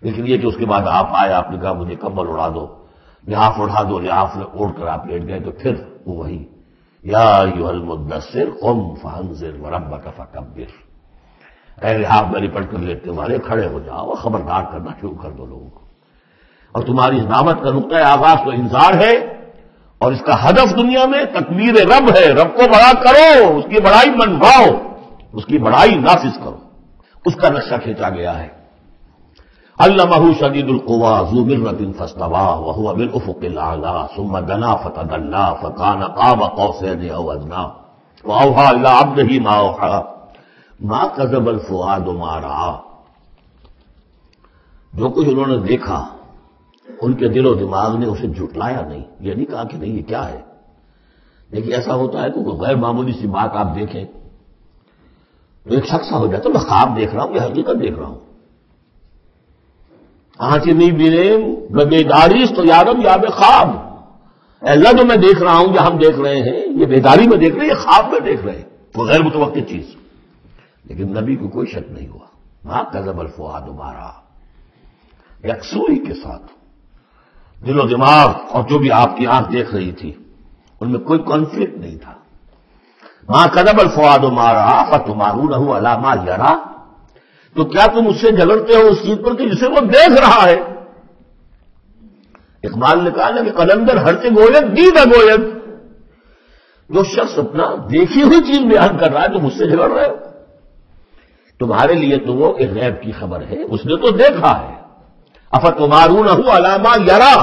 لیکن یہ کہ اس کے بعد آپ آئے، آپ نے کہا مجھے کمبل اڑا دو، لحاف اڑا دو، لحاف اوڑھ کر آپ لیٹ گئے، تو پھر وہ وہی یا ایھا المدثر قم فانذر وربک فکبر، اے لحاف میں لپٹ کر لیٹنے والے کھڑے ہو جاؤ، خبردار کرنا شروع کر دو لوگوں کو۔ اور تمہاری اس دعوت کا نقطۂ آغاز تو انذار ہے، اور اس کا ہدف دنیا میں تکبیر رب ہے، رب کو بڑا کرو، اس کی بڑائی منواؤ، اس کی بڑائی نافذ کرو، اس کا نقشہ کھینچا گیا ہے۔ علمہ شدید القوی ذو مرۃ فاستوی وہو بالافق الاعلی ثم دنا فتدلی فکان قاب قوسین او ادنی واوحی الی عبدہ ما اوحی ما کذب الفؤاد ما رأى، جو کچھ انہوں نے دیکھا ان کے دل و دماغ نے اسے جھٹلایا نہیں، یہ نہیں کہا کہ نہیں یہ کیا ہے۔ لیکن ایسا ہوتا ہے کہ کوئی غیر معمولی سی بات آپ دیکھیں تو ایک شخص ہو جاتا ہے میں خواب دیکھ رہا ہوں یا حقیقت دیکھ رہا ہوں۔ آنچی نہیں بینے بیداری تو یارم یا بے خواب، اللہ جو میں دیکھ رہا ہوں یا ہم دیکھ رہے ہیں یہ بیداری میں دیکھ رہے ہیں، یہ خواب میں دیکھ رہے ہیں، وہ غیر متوقع چیز۔ لیکن نبی کو کوئی شک نہیں ہوا، ما کذب الفؤاد ما رأى، یکسوئی کے ساتھ دل و دماغ اور جو بھی آپ کی آنکھ دیکھ رہی تھی ان میں کوئی کانفلکٹ نہیں تھا۔ ما کذب الفؤاد ما رأى فتمارونہ علی ما یری، تو کیا تم اس سے جھگڑتے ہو اس چیز پر کہ جسے وہ دیکھ رہا ہے؟ اقبال نے کہا نا کہ قلندر ہرتے گوید دیدہ گوید، جو شخص اپنا دیکھی ہوئی چیز بیان کر رہا ہے تو مجھ سے جھگڑ رہے ہو، تمہارے لیے تو وہ ایک غیب کی خبر ہے، اس نے تو دیکھا ہے۔ افتمارونہ علی ما یری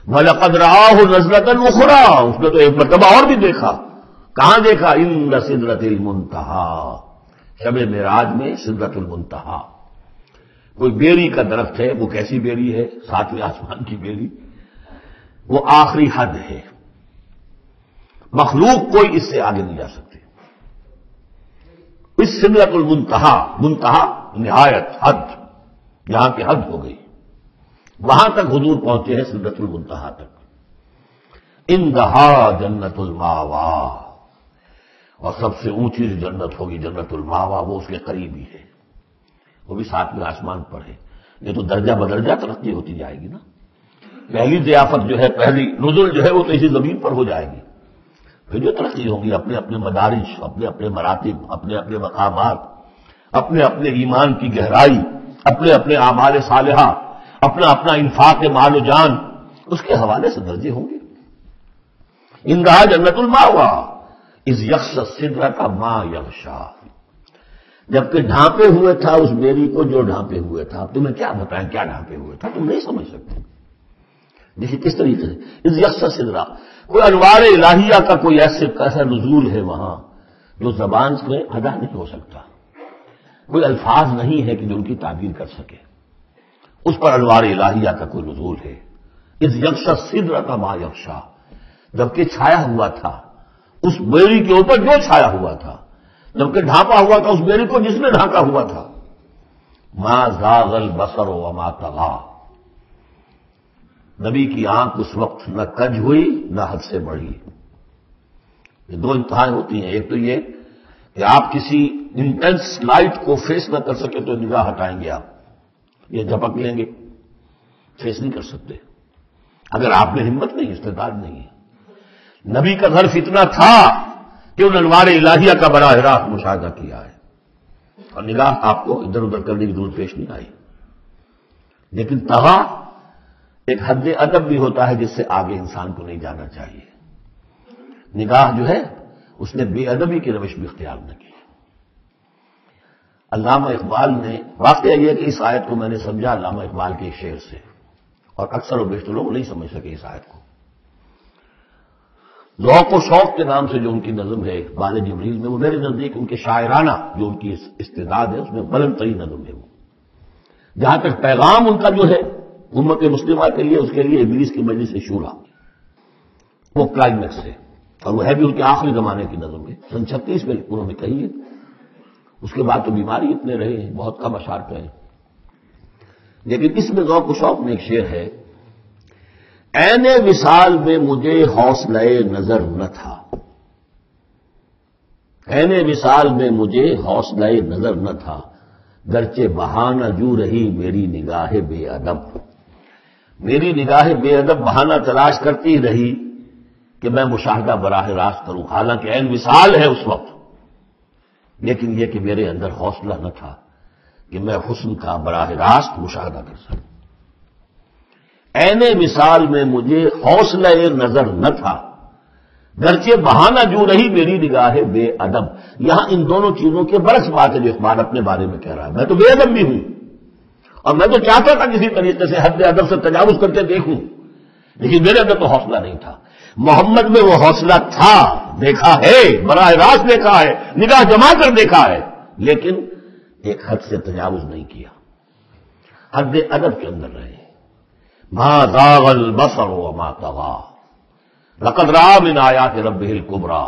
وَلَقَدْ رَآهُ نَزْلَةً أُخْرَىٰ، اس نے تو ایک مرتبہ اور بھی دیکھا۔ کہاں دیکھا؟ عند سدرۃ المنتہیٰ، شب معراج میں سدرۃ المنتہیٰ۔ کوئی بیری کا درخت ہے، وہ کیسی بیری ہے؟ ساتویں آسمان کی بیری، وہ آخری حد ہے، مخلوق کوئی اس سے آگے نہیں جا سکتی۔ اس سدرۃ المنتہیٰ، منتہا نہایت، حد، جہاں کی حد ہو گئی، وہاں تک حضور پہنچے ہیں، سدرۃ المنتہیٰ تک۔ اندہا جنت الماوا، اور سب سے اونچی جنت ہوگی جنت الماوا، وہ اس کے قریب ہی ہے، وہ بھی ساتویں آسمان پر ہے۔ یہ تو درجہ بدرجہ ترقی ہوتی جائے گی نا۔ پہلی ضیافت جو ہے، پہلی نزل جو ہے، وہ تو اسی زمین پر ہو جائے گی، پھر جو ترقی ہوگی اپنے اپنے مدارج، اپنے اپنے مراتب، اپنے اپنے مقامات، اپنے اپنے ایمان کی گہرائی، اپنے اپنے اعمال صالحہ، اپنا اپنا انفاق مال و جان، اس کے حوالے سے درجے ہوں گے۔ اندہا جنت الماوا اذ یغشی السدرۃ ما یغشی، جبکہ ڈھانپے ہوئے تھا اس بیری کو جو ڈھانپے ہوئے تھا۔ تمہیں کیا بتائیں کیا ڈھانپے ہوئے تھا، تم نہیں سمجھ سکتے۔ دیکھیے کس طریقے سے اذ یغشی السدرۃ، کوئی انوار الہیہ کا کوئی ایسا نزول ہے وہاں جو زبان میں ادا نہیں ہو سکتا، کوئی الفاظ نہیں ہے کہ جو ان کی تعبیر کر سکے۔ اس پر انوار الہیہ کا کوئی نزول ہے۔ اذ یغشی السدرۃ ما یغشی، جبکہ چھایا ہوا تھا اس بیری کے اوپر جو چھایا ہوا تھا، جبکہ ڈھانپا ہوا تھا اس بیری کو جس نے ڈھانپا ہوا تھا۔ ما زاغ البصر وما طغی، نبی کی آنکھ اس وقت نہ کج ہوئی نہ حد سے بڑھی۔ یہ دو انتہائیں ہوتی ہیں، ایک تو یہ کہ آپ کسی انٹینس لائٹ کو فیس نہ کر سکے تو نگاہ ہٹائیں گے، آپ یہ جھپک لیں گے، فیس نہیں کر سکتے اگر آپ میں ہمت نہیں، استعداد نہیں ہے۔ نبی کا ظرف اتنا تھا کہ ان انوار الہیہ کا براہ راست مشاہدہ کیا ہے، اور نگاہ آپ کو ادھر ادھر کرنے کی ضرورت پیش نہیں آئی۔ لیکن طغا ایک حد ادب بھی ہوتا ہے جس سے آگے انسان کو نہیں جانا چاہیے۔ نگاہ جو ہے اس نے بے ادبی کی روش بھی اختیار نہ کی۔ علامہ اقبال نے، واقعہ یہ کہ اس آیت کو میں نے سمجھا علامہ اقبال کے شعر سے، اور اکثر و بیشتر لوگ نہیں سمجھ سکے اس آیت کو۔ ذوق و شوق کے نام سے جو ان کی نظم ہے اقبال جبریل میں، وہ میرے نزدیک ان کے شاعرانہ جو ان کی استعداد ہے اس میں بلند ترین نظم ہے وہ۔ جہاں تک پیغام ان کا جو ہے امت مسلمہ کے لیے، اس کے لیے ابلیس کی مجلس شورا، وہ کلائمیکس ہے، اور وہ ہے بھی ان کے آخری زمانے کی نظم ہے، سن 36 میں انہوں نے کہی ہے۔ اس کے بعد تو بیماری اتنے رہے ہیں، بہت کم اشعار کہے، لیکن اس میں ذوق و شوق میں ایک شعر ہے: عین وصال میں مجھے حوصلہ نظر نہ تھا، عین وصال میں مجھے حوصلہ نظر نہ تھا، گرچہ بہانہ جو رہی میری نگاہ بے ادب، میری نگاہ بے ادب بہانہ تلاش کرتی رہی کہ میں مشاہدہ براہ راست کروں، حالانکہ عین وصال ہے اس وقت، لیکن یہ کہ میرے اندر حوصلہ نہ تھا کہ میں حسن کا براہ راست مشاہدہ کر سکوں۔ عین وصال میں مجھے حوصلہ نظر نہ تھا، گرچہ بہانہ جو رہی میری نگاہ بے ادب۔ یہاں ان دونوں چیزوں کے برعکس بات ہے جو اقبال اپنے بارے میں کہہ رہا ہے۔ میں تو بے ادب بھی ہوں، اور میں تو چاہتا تھا کسی طریقے سے حد ادب سے تجاوز کر کے دیکھوں، لیکن میرے اندر تو حوصلہ نہیں تھا۔ محمد میں وہ حوصلہ تھا، دیکھا ہے، براہ راست دیکھا ہے، نگاہ جما کر دیکھا ہے، لیکن ایک حد سے تجاوز نہیں کیا، حد ادب کے اندر رہے۔ ما زاغ البصر وما طغى لقد رأى من آیات ربہ الکبریٰ،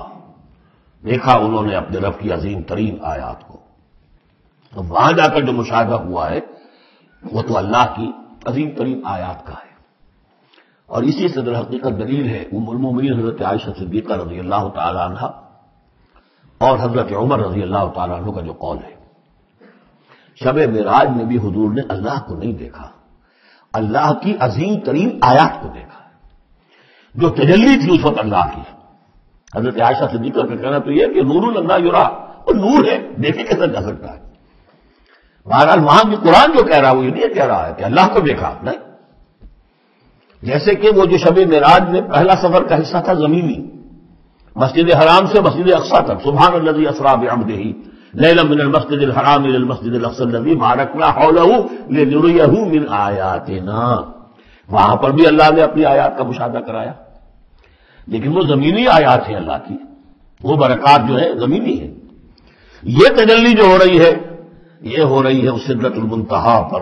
دیکھا انہوں نے اپنے رب کی عظیم ترین آیات کو۔ اب وہاں جا کر جو مشاہدہ ہوا ہے وہ تو اللہ کی عظیم ترین آیات کا ہے، اور اسی سے در حقیقت دلیل ہے ام المومنین حضرت عائشہ صدیقہ رضی اللہ تعالی عنہ اور حضرت عمر رضی اللہ تعالی عنہ کا جو قول ہے۔ شب معراج میں بھی حضور نے اللہ کو نہیں دیکھا، اللہ کی عظیم ترین آیات کو دیکھا، جو تجلی تھی اس وقت اللہ کی۔ حضرت عائشہ صدیقہ کا کہنا تو یہ کہ نور اللہ یرا، وہ نور ہے، دیکھے کیسا جا سکتا ہے۔ بہرحال وہاں بھی قرآن جو کہہ رہا ہے وہ یہ نہیں کہہ رہا ہے کہ اللہ کو دیکھا، نہیں، جیسے کہ وہ جو شب معراج میں پہلا سفر کا حصہ تھا زمینی، مسجد حرام سے مسجد اقصیٰ تک، سبحان الذی اسریٰ بعبدہ لیلا من المسجد الحرام الى المسجد الاقصى الذي باركنا حوله لنريه من آیاتنا، وہاں پر بھی اللہ نے اپنی آیات کا مشاہدہ کرایا، لیکن وہ زمینی آیات ہیں اللہ کی، وہ برکات جو ہے زمینی ہے۔ یہ تجلی جو ہو رہی ہے یہ ہو رہی ہے اس سدرۃ المنتہا پر،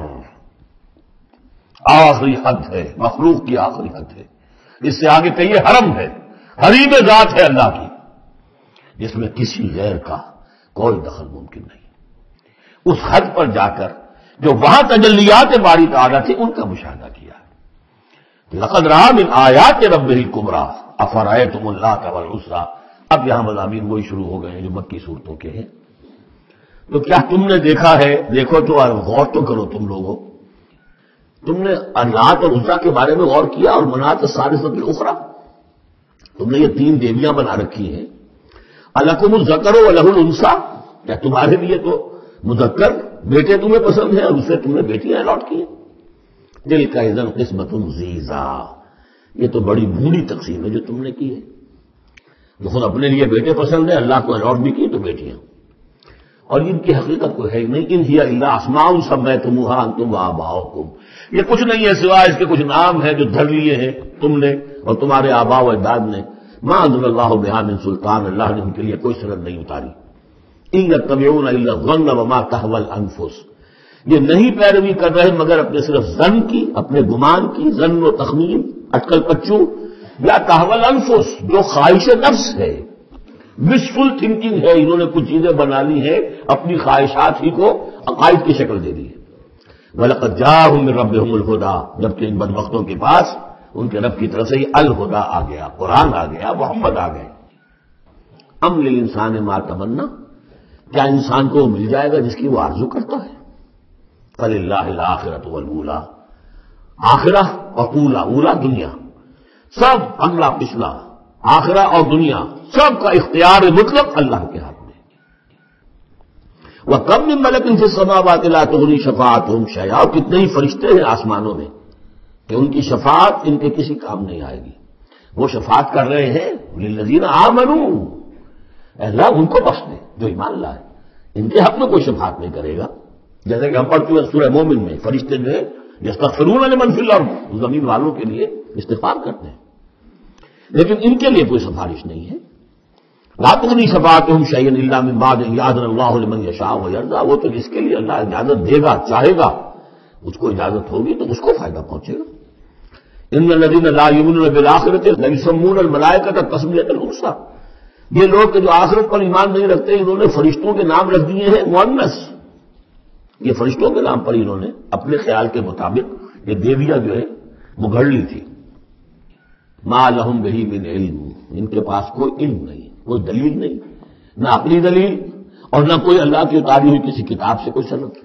آخری حد ہے، مخلوق کی آخری حد ہے، اس سے آگے کہیے حرم ہے، حریم ذات ہے اللہ کی، جس میں کسی غیر کا کوئی دخل ممکن نہیں۔ اس حد پر جا کر جو وہاں تجلیات باری تعالیٰ تھی ان کا مشاہدہ کیا۔ لقد رأى من آیات ربہ الکبریٰ افرأیتم اللات والعزیٰ، اب یہاں مضامین وہی شروع ہو گئے ہیں جو مکی صورتوں کے ہیں۔ تو کیا تم نے دیکھا ہے، دیکھو تو غور تو کرو تم لوگوں، تم نے اللات اور عزیٰ کے بارے میں غور کیا، اور منات الثالثۃ الاخریٰ، تم نے یہ تین دیویاں بنا رکھی ہیں۔ الکم الذکر ولہ الانثیٰ، کیا تمہارے لیے تو مذکر بیٹے تمہیں پسند ہیں اور اسے تم نے بیٹیاں الاٹ کی ہیں؟ دل کا اذن قسمت ضیزا، یہ تو بڑی بھوری تقسیم ہے جو تم نے کی ہے۔ تو خود اپنے لیے بیٹے پسند ہیں، اللہ کو الاٹ بھی کی تو بیٹیاں، اور ان کی حقیقت کوئی ہے ہی نہیں۔ ان ہی الا اسماء سمیتموہا انتم وآباؤکم، یہ کچھ نہیں ہے سوائے اس کے کچھ نام ہیں جو دھر لیے ہیں تم نے اور تمہارے آباء و اجداد نے۔ ما انزل اللہ بہا من سلطان، اللہ نے ان کے لیے کوئی سند نہیں اتاری۔ ان یتبعون الا الظن وما تهوى الانفس، یہ نہیں پیروی کر رہے مگر اپنے صرف ظن کی، اپنے گمان کی، ظن و تخمین، اٹکل پچو، یا تهوى الانفس جو خواہش نفس ہے، وشفل تھنکنگ ہے، انہوں نے کچھ چیزیں بنا لی ہیں اپنی خواہشات ہی کو عقائد کی شکل دے دی ہے۔ وَلَقَدْ جَاءَهُم مِّن رَّبِّهُمُ الْهُدَىٰ، جبکہ ان بدبختوں کے پاس ان کے رب کی طرف سے یہ الہدا آ گیا، قرآن آ گیا، محمد آ گئے۔ ام للانسان ما تمنا، کیا انسان کو مل جائے گا جس کی وہ آرزو کرتا ہے؟ فللہ الآخرۃ والأولیٰ، آخرہ اور اولا، اولا دنیا، سب اگلا پچھلا، آخرہ اور دنیا سب کا اختیار مطلق اللہ کے ہاتھ میں۔ وَكَم مِّن مَلَكٍ فِي السَّمَاوَاتِ لَا تُغْنِي شَفَاعَتُهُمْ شَيْئًا، اور کتنے ہی فرشتے ہیں آسمانوں میں کہ ان کی شفاعت ان کے کسی کام نہیں آئے گی۔ وہ شفاعت کر رہے ہیں للذین آمنوا، اللہ ان کو بخش دے جو ایمان لائے، ان کے حق میں کوئی شفاعت نہیں کرے گا۔ جیسے کہ ہم پڑھتے ہیں سورہ مومن میں، فرشتے جو ہے یستغفرون لمن فی الارض، زمین والوں کے لیے استغفار کرتے ہیں، لیکن ان کے لیے کوئی سفارش نہیں ہے۔ لا تغنی شفاعتہم شیئا الا من بعد ان یأذن اللہ لمن یشاء ویرضی، وہ تو جس کے لیے اللہ اجازت دے گا، چاہے گا، اس کو اجازت ہوگی تو اس کو فائدہ پہنچے گا۔ ان الذین لا یؤمنون بالآخرۃ لیسمون الملائکۃ تسمیۃ الانثی، یہ لوگ کہ جو آخرت پر ایمان نہیں رکھتے انہوں نے فرشتوں کے نام رکھ دیے ہیں مؤنث، یہ فرشتوں کے نام پر انہوں نے اپنے خیال کے مطابق یہ دیویاں جو ہے وہ گھڑ لی تھی۔ ما لہم بہ من علم، ان کے پاس کوئی علم نہیں، کوئی دلیل نہیں، نہ اپنی دلیل اور نہ کوئی اللہ کی اتاری ہوئی کسی کتاب سے کوئی سند۔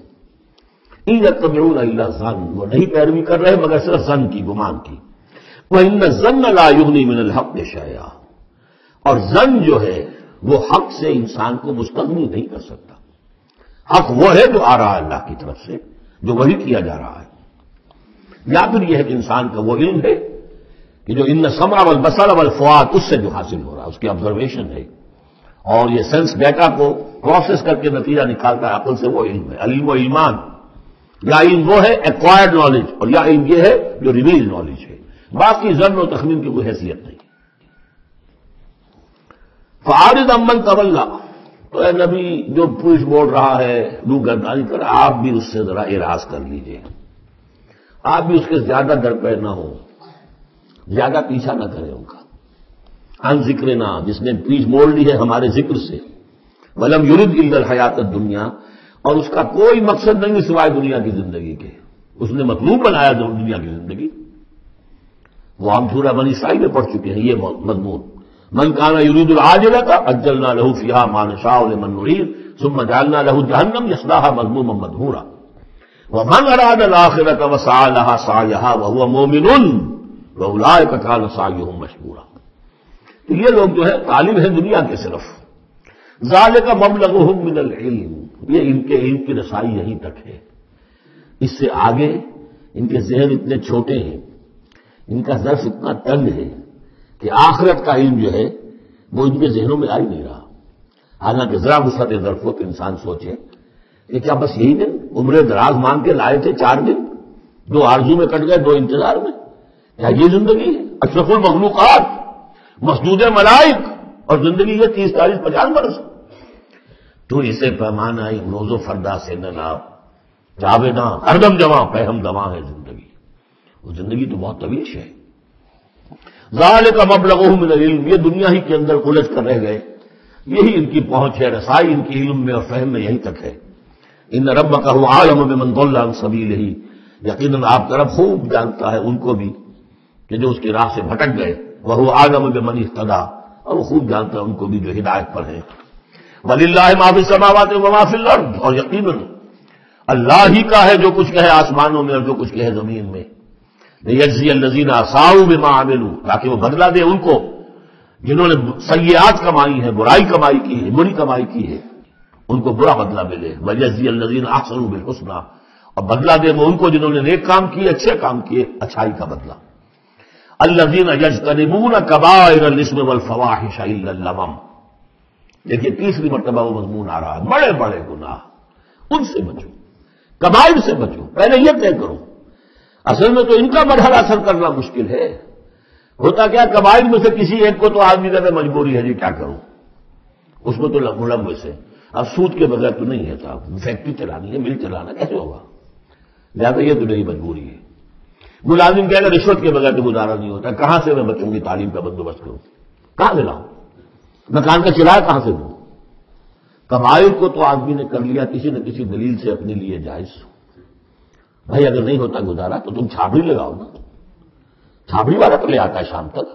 ان یتبعون الا الظن، وہ نہیں پیروی کر رہے مگر صرف ظن کی، گمان کی۔ وان الظن لا یغنی من الحق شیئا، اور ظن جو ہے وہ حق سے انسان کو مستغنی نہیں کر سکتا۔ حق وہ ہے جو آ رہا ہے اللہ کی طرف سے، جو وہی کیا جا رہا ہے، یا پھر یہ ہے کہ انسان کا وہ علم ہے کہ جو ان السمع والبصر والفؤاد، اس سے جو حاصل ہو رہا ہے، اس کی آبزرویشن ہے، اور یہ سینس ڈیٹا کو پروسیس کر کے نتیجہ نکالتا ہے عقل سے، وہ علم ہے۔ علم و ایمان، یا علم وہ ہے ایکوائرڈ نالج، اور یا علم یہ ہے جو ریویل نالج ہے، باقی ظن و تخمین کی کوئی حیثیت نہیں۔ فَأَعْرِضْ عَمَّنْ تَوَلَّىٰ، تو اے نبی جو پوچھ بول رہا ہے، روگردانی کر، آپ بھی اس سے ذرا اعراض کر لیجئے، آپ بھی اس کے زیادہ درپے نہ ہو، زیادہ پیچھا نہ کریں ان کا۔ عن ذکرنا، جس نے پیچھ موڑ لی ہے ہمارے ذکر سے، وَلَمْ يُرِدْ إِلَّا الْحَيَاةَ الدُّنْيَا، اور اس کا کوئی مقصد نہیں سوائے دنیا کی زندگی کے، اس نے مطلوب بنایا دنیا کی زندگی۔ وہ ہم سورہ بنی اسرائیل میں پڑھ چکے ہیں یہ مضمون، من کان یرید العاجلۃ عجلنا له فیہا ما نشاء لمن نرید ثم جعلنا له جہنم یصلاها مذموما مدحورا ومن اراد الآخرۃ وسعى لها سعیها وهو مؤمن واولئک کان سعیهم مشکورا۔ تو یہ لوگ جو ہے طالب ہیں دنیا کے صرف، ذالک مبلغهم من العلم، یہ ان کے علم کی رسائی یہیں تک ہے، اس سے آگے ان کے ذہن اتنے چھوٹے ہیں، ان کا ظرف اتنا تنگ ہے کہ آخرت کا علم جو ہے وہ ان کے ذہنوں میں آ ہی نہیں رہا۔ حالانکہ ذرا وسعت ظرف ہو تو انسان سوچے کہ کیا بس یہی دن عمر دراز مانگ کے لائے تھے 4 دن، 2 آرزو میں کٹ گئے 2 انتظار میں؟ کیا یہ زندگی ہے؟ اشرف المخلوقات، مسجود ملائک، اور زندگی یہ 30 40 50 برس؟ تو اسے پیمانہ روز و فردا سے نہ جاویداں ہردم جواں پہم دواں ہے زندگی. وہ زندگی تو بہت طویل ہے. ذالک مبلغہم من العلم، یہ دنیا ہی کے اندر الجھ کر رہ گئے، یہی ان کی پہنچ ہے، رسائی ان کی علم میں اور فہم میں یہی تک ہے. ان ربک هو اعلم بمن ضل عن سبیلہ، یقیناً آپ کا رب خوب جانتا ہے ان کو بھی کہ جو اس کی راہ سے بھٹک گئے. وہو اعلم بمن اہتدی، اور وہ خوب جانتا ہے ان کو بھی جو ہدایت پر ہیں. وللہ ما فی السماوات وما فی الارض، اور یقیناً اللہ ہی کا ہے جو کچھ کہے آسمانوں میں اور جو کچھ کہے زمین میں. لیجزی الذین اساءوا بما عملوا، تاکہ وہ بدلہ دے ان کو جنہوں نے سیئات کمائی ہے، برائی کمائی کی ہے، بری کمائی کی ہے، ان کو برا بدلہ ملے. ویجزی الذین احسنوا بالحسنى، اور بدلہ دے وہ ان کو جنہوں نے نیک کام کیے، اچھے کام کیے، اچھائی کا بدلہ. الذین یجتنبون کبائر الاثم والفواحش الا اللمم. دیکھیے تیسری مرتبہ وہ مضمون آ رہا ہے، بڑے بڑے گناہ ان سے بچو، کبائر سے بچو. پہلے یہ طے کرو. اصل میں تو ان کا مرحلہ اثر کرنا مشکل ہے. ہوتا کیا، کبائر میں سے کسی ایک کو تو آدمی کہتے مجبوری ہے جی کیا کروں، اس میں تو ملوث ہے. اب سود کے بغیر تو نہیں ہے صاحب، فیکٹری چلانی ہے، مل چلانا کیسے ہوگا؟ لہٰذا یہ تو نہیں مجبوری ہے. ملازم کہے گا رشوت کے بغیر تو گزارا نہیں ہوتا، کہاں سے میں بچوں کی تعلیم کا بندوبست کروں، کہاں سے لاؤں، مکان کا کرایہ کہاں سے دوں؟ کبائر کو تو آدمی نے کر لیا کسی نہ کسی دلیل سے اپنے لیے جائز. بھائی اگر نہیں ہوتا گزارا تو تم چھابڑی لگاؤ نا. چھابڑی والا تو لے آتا ہے شام تک،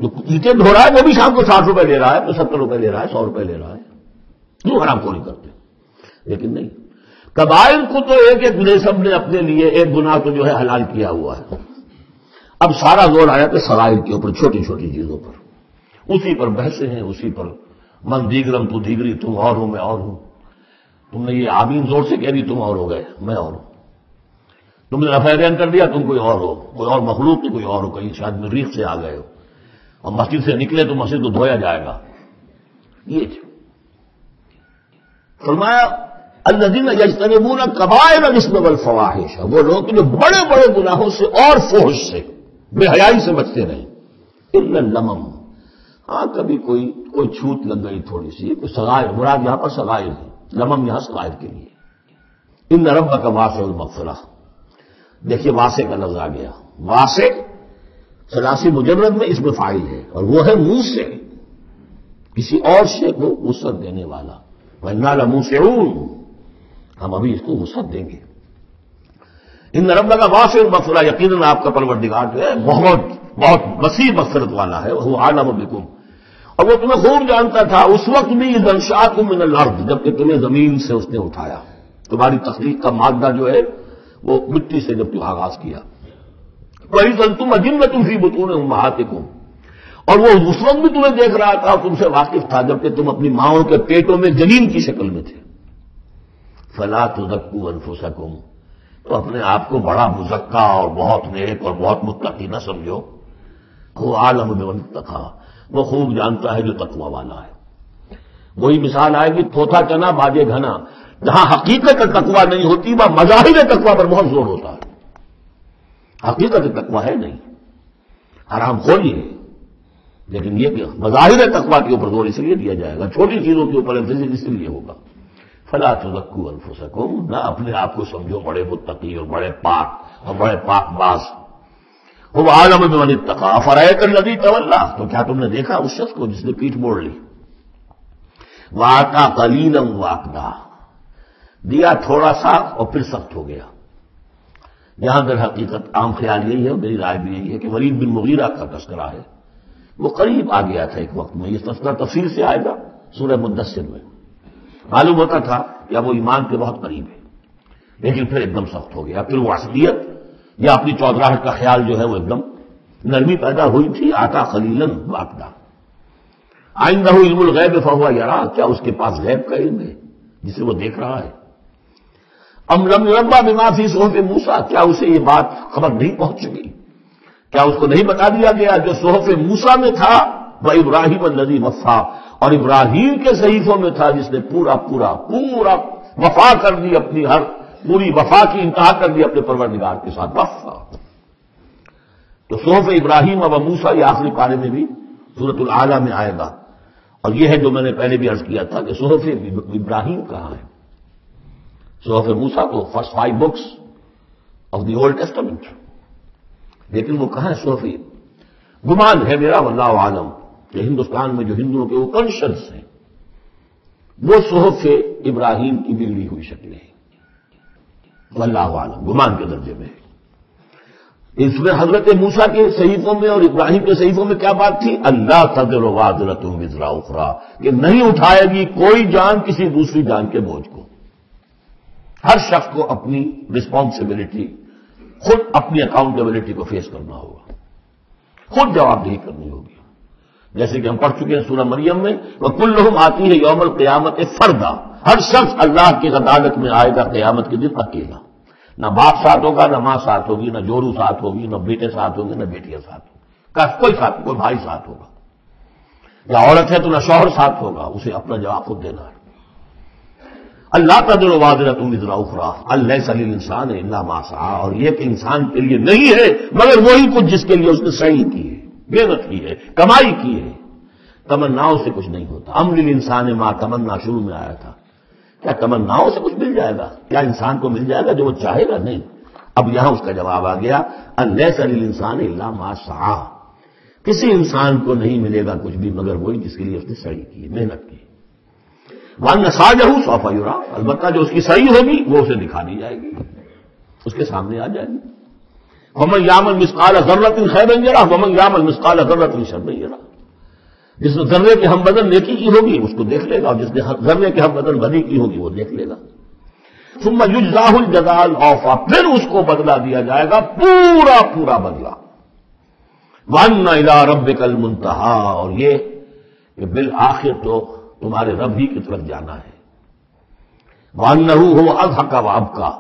جو اینٹیں دھو رہا ہے وہ بھی شام کو 60 روپے لے رہا ہے، 75 روپے لے رہا ہے، 100 روپے لے رہا ہے. کیوں حرام خوری کرتے؟ لیکن نہیں، کبائر کو تو ایک ایک نسب نے اپنے لیے ایک گناہ کو جو ہے حلال کیا ہوا ہے. اب سارا زور آیا کہ صغائر کے اوپر، چھوٹی چھوٹی چیزوں پر، اسی پر بحثیں ہیں، اسی پر من دیگرم تو دیگری، تم اور ہو میں اور ہوں. تم نے یہ آمین زور سے کہہ دی، تم اور ہو گئے میں اور ہوں. تم نے رفع دین کر دیا، تم کوئی اور ہو، کوئی اور مخلوق کی کوئی اور ہو، کہیں شاید مریخ سے آ گئے ہو، اور مسجد سے نکلے تو مسجد کو دھویا جائے گا. یہ فرمایا الذین یجتنبون کبائر الاثم والفواحش، وہ لوگ جو بڑے بڑے گناہوں سے اور فحش سے، بے حیائی سے بچتے رہیں. الا اللمم، ہاں کبھی کوئی چھوٹ لگ گئی تھوڑی سی، کوئی صغائر، مراد یہاں پر صغائر ہے، لمم یہاں صغائر کے لیے. ان ربک واسع المغفرہ، دیکھیے واسع کا لفظ آ گیا. واسع ثلاثی مجرد میں اس میں فاعل ہے، اور وہ ہے موسع، کسی اور شے کو وسعت دینے والا. وَإِنَّا لَمُوسِعُونَ، ہم ابھی اس کو وسعت دیں گے. ان ربک واسع المغفرہ، یقیناً آپ کا پروردگار جو ہے بہت بہت وسیع مغفرت والا ہے. وہ اعلم بکم، اور وہ تمہیں خوب جانتا تھا اس وقت بھی اذ انشأکم من الارض، جبکہ تمہیں زمین سے اس نے اٹھایا. تمہاری تخلیق کا مادہ جو ہے وہ مٹی سے جب تم آغاز کیا. وَإِذْ أَنْتُمْ أَجِنَّةٌ فِي بُطُونِ أُمَّهَاتِكُمْ، اور وہ اس وقت بھی تمہیں دیکھ رہا تھا، تم سے واقف تھا جبکہ تم اپنی ماؤں کے پیٹوں میں جنین کی شکل میں تھے. فَلَا تُزَكُّوا أَنفُسَكُمْ، تو اپنے آپ کو بڑا مزکا اور بہت نیک اور بہت متقی نہ سمجھو. وہ عالم بمن اتقى، وہ خوب جانتا ہے جو تقوی والا ہے. وہی مثال آئے گی تھوتھا چنا باجے گھنا، جہاں حقیقت تقوی نہیں ہوتی وہاں مظاہر تقوی پر بہت زور ہوتا ہے. حقیقت تقوی ہے نہیں، حرام خوری ہے، لیکن یہ کہ مظاہر تقوی کے اوپر زور اس لیے دیا جائے گا، چھوٹی چیزوں کے اوپر اس لیے ہوگا. فلا تزکوا انفسکم، نہ اپنے آپ کو سمجھو بڑے متقی اور بڑے پاک اور بڑے پاک باز. وہ عالم بمن اتقى افرأيت الذی تولى، تو کیا تم نے دیکھا اس شخص کو جس نے پیٹھ موڑ لی. وآتى قلیلا وأکدى، دیا تھوڑا سا اور پھر سخت ہو گیا. یہاں در حقیقت عام خیال یہی ہے، میری رائے بھی یہی ہے کہ ولید بن مغیرہ کا تذکرہ ہے. وہ قریب آ گیا تھا ایک وقت میں، یہ تذکرہ تفصیل سے آئے گا سورہ مدثر میں. معلوم ہوتا تھا یا وہ ایمان کے بہت قریب ہے، لیکن پھر ایک دم سخت ہو گیا. پھر وہ عصبیت یا اپنی چودراہٹ کا خیال جو ہے وہ ایک دم نرمی پیدا ہوئی تھی. آتا خلیلا واقدا، عنده علم الغیب فهو یرا، کیا اس کے پاس غیب کا علم ہے جسے وہ دیکھ رہا ہے. ام لم ينبأ بما في صحف موسیٰ، کیا اسے یہ بات خبر نہیں پہنچ چکی، کیا اس کو نہیں بتا دیا گیا جو صحف موسیٰ میں تھا وَإِبْرَاهِيمَ الَّذِي وَفَّى، اور ابراہیم کے صحیفوں میں تھا جس نے پورا وفا کر دی، اپنی ہر پوری وفا کی انتہا کر دی اپنے پروردگار کے ساتھ، وفا۔ تو صحف ابراہیم و موسیٰ یہ آخری پارے میں بھی سورۃ الاعلیٰ میں آئے گا، اور یہ ہے جو میں نے پہلے بھی عرض کیا تھا کہ صحف ابراہیم کہاں ہے؟ صحف موسیٰ کو first 5 books of the old testament, لیکن وہ کہاں ہے صحف؟ گمان ہے میرا واللہ عالم کہ ہندوستان میں جو ہندوؤں کے اوپنشدس ہیں وہ صحف ابراہیم کی بگڑی ہوئی شکلیں ہیں، واللہ عالم، گمان کے درجے میں ہے۔ اس میں حضرت موسیٰ کے صحیفوں میں اور ابراہیم کے صحیفوں میں کیا بات تھی؟ اللہ تزر وازرۃ وزر اخری، کہ نہیں اٹھائے گی کوئی جان کسی دوسری جان کے بوجھ کو۔ ہر شخص کو اپنی رسپانسبلٹی، خود اپنی اکاؤنٹیبلٹی کو فیس کرنا ہوگا، خود جواب دہی کرنی ہوگی۔ جیسے کہ ہم پڑھ چکے ہیں سورہ مریم میں، وَكُلُّهُمْ آتِيهِ يَوْمَ الْقِيَامَةِ فَرْدًا، ہر شخص اللہ کی عدالت میں آئے گا قیامت کے دن اکیلا، نہ باپ ساتھ ہوگا، نہ ماں ساتھ ہوگی، نہ جورو ساتھ ہوگی، نہ بیٹے ساتھ ہوں گے، نہ بیٹیاں ساتھ ہوں گی، کوئی ساتھ، کوئی بھائی ساتھ ہوگا، یا عورت ہے تو نہ شوہر ساتھ ہوگا، اسے اپنا جواب خود دینا ہے۔ اللہ تزر وازرۃ وزر اخری لیس للانسان الا ما سعی، اور یہ کہ انسان کے لیے نہیں ہے مگر وہی کچھ جس کے لیے اس نے سعی کی ہے، محنت کی ہے، کمائی کی ہے۔ تمناؤں سے کچھ نہیں ہوتا، ام للانسان ما تمنا شروع میں آیا تھا، کیا تمناؤں سے کچھ مل جائے گا؟ کیا انسان کو مل جائے گا جو وہ چاہے گا؟ نہیں۔ اب یہاں اس کا جواب آ گیا، لیس للانسان الا ما سعی، کسی انسان کو نہیں ملے گا کچھ بھی مگر وہی جس کے لیے اس نے سعی کی، محنت کی۔ وَأَنَّ سَعْيَهُ سَوْفَ يُرَىٰ، البتہ جو اس کی صحیح ہوگی وہ اسے دکھا دی جائے گی، اس کے سامنے آ جائے گی۔ وَمَن يَعْمَلْ مِثْقَالَ ذَرَّةٍ خَيْرًا يَرَهُ وَمَن يَعْمَلْ مِثْقَالَ ذَرَّةٍ شَرًّا يَرَهُ، جس نے ذرے کے ہم بدن نیکی کی ہوگی اس کو دیکھ لے گا، اور جس نے ذرے کے ہم بدن بدی کی ہوگی وہ دیکھ لے گا۔ ثُمَّ يُجْزَاهُ الْجَزَاءَ الْأَوْفَىٰ، پھر اس کو بدلہ دیا جائے گا پورا بدلہ۔ وَأَنَّ إِلَىٰ رَبِّكَ الْمُنتَهَىٰ، اور یہ کہ بالآخر تو تمہارے رب ہی کی طرف جانا ہے۔ وَأَنَّهُ هُوَ أَضْحَكَ وَأَبْكَىٰ،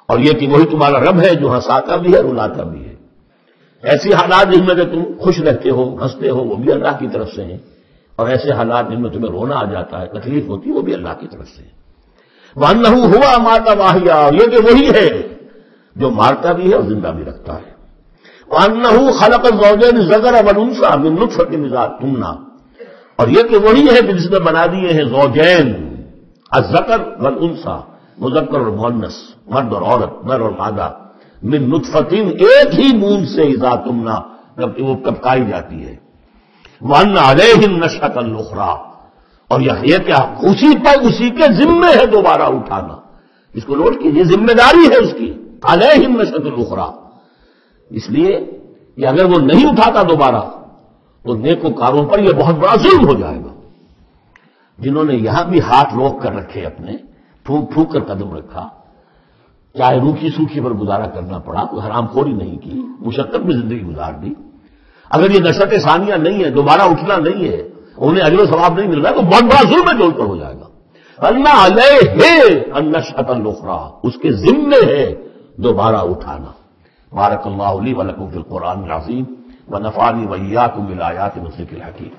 اور یہ کہ وہی تمہارا رب ہے جو ہنساتا بھی ہے رلاتا بھی ہے۔ ایسی حالات جن میں کہ تم خوش رہتے ہو، ہنستے ہو، وہ بھی اللہ کی طرف سے ہیں، اور ایسے حالات جن میں تمہیں رونا آ جاتا ہے، تکلیف ہوتی ہے، وہ بھی اللہ کی طرف سے ہے۔ وَأَنَّهُ هُوَ أَمَاتَ وَأَحْيَا، اور یہ کہ وہی ہے جو مارتا بھی ہے اور زندہ بھی رکھتا ہے۔ وَأَنَّهُ خَلَقَ الزَّوْجَيْنِ الذَّكَرَ وَالْأُنثَىٰ مِن نُطْفَةٍ إِذَا تُمْنَىٰ، اور یہ کہ وہی ہے کہ جس نے بنا دیے ہیں زوجین، الذکر والانثیٰ، مذکر اور مؤنث، مرد اور عورت، نر اور مادہ، من نطفتن، ایک ہی بوند سے اذا تمنا، جب وہ کپکائی جاتی ہے۔ وَأَنَّ عَلَيْهِ النَّشْأَةَ الْأُخْرَىٰ، اور یہ کہ اسی کے ذمے ہے دوبارہ اٹھانا، اس کو نوٹ کیجیے، ذمہ داری ہے اس کی، عَلَيْهِ النَّشْأَةُ الْأُخْرَىٰ، اس لیے کہ اگر وہ نہیں اٹھاتا دوبارہ تو نیکوکاروں پر یہ بہت بڑا ظلم ہو جائے گا۔ جنہوں نے یہاں بھی ہاتھ روک کر رکھے، اپنے پھونک پھونک کر قدم رکھا، چاہے روکھی سوکھی پر گزارا کرنا پڑا، کوئی حرام خوری نہیں کی، مشقت میں زندگی گزار دی، اگر یہ نشأت ثانیہ نہیں ہے، دوبارہ اٹھنا نہیں ہے، انہیں اجر و ثواب نہیں مل رہا ہے، تو بہت بڑا ظلم ہے جو ان پر ہو جائے گا۔ اللہ علیہ النشأۃ الاخری، اس کے ذمے ہے دوبارہ اٹھانا۔ بارک اللہ لی و لکم فی القرآن العظیم ونفعنی وإیاکم بالآیات والذکر الحکیم۔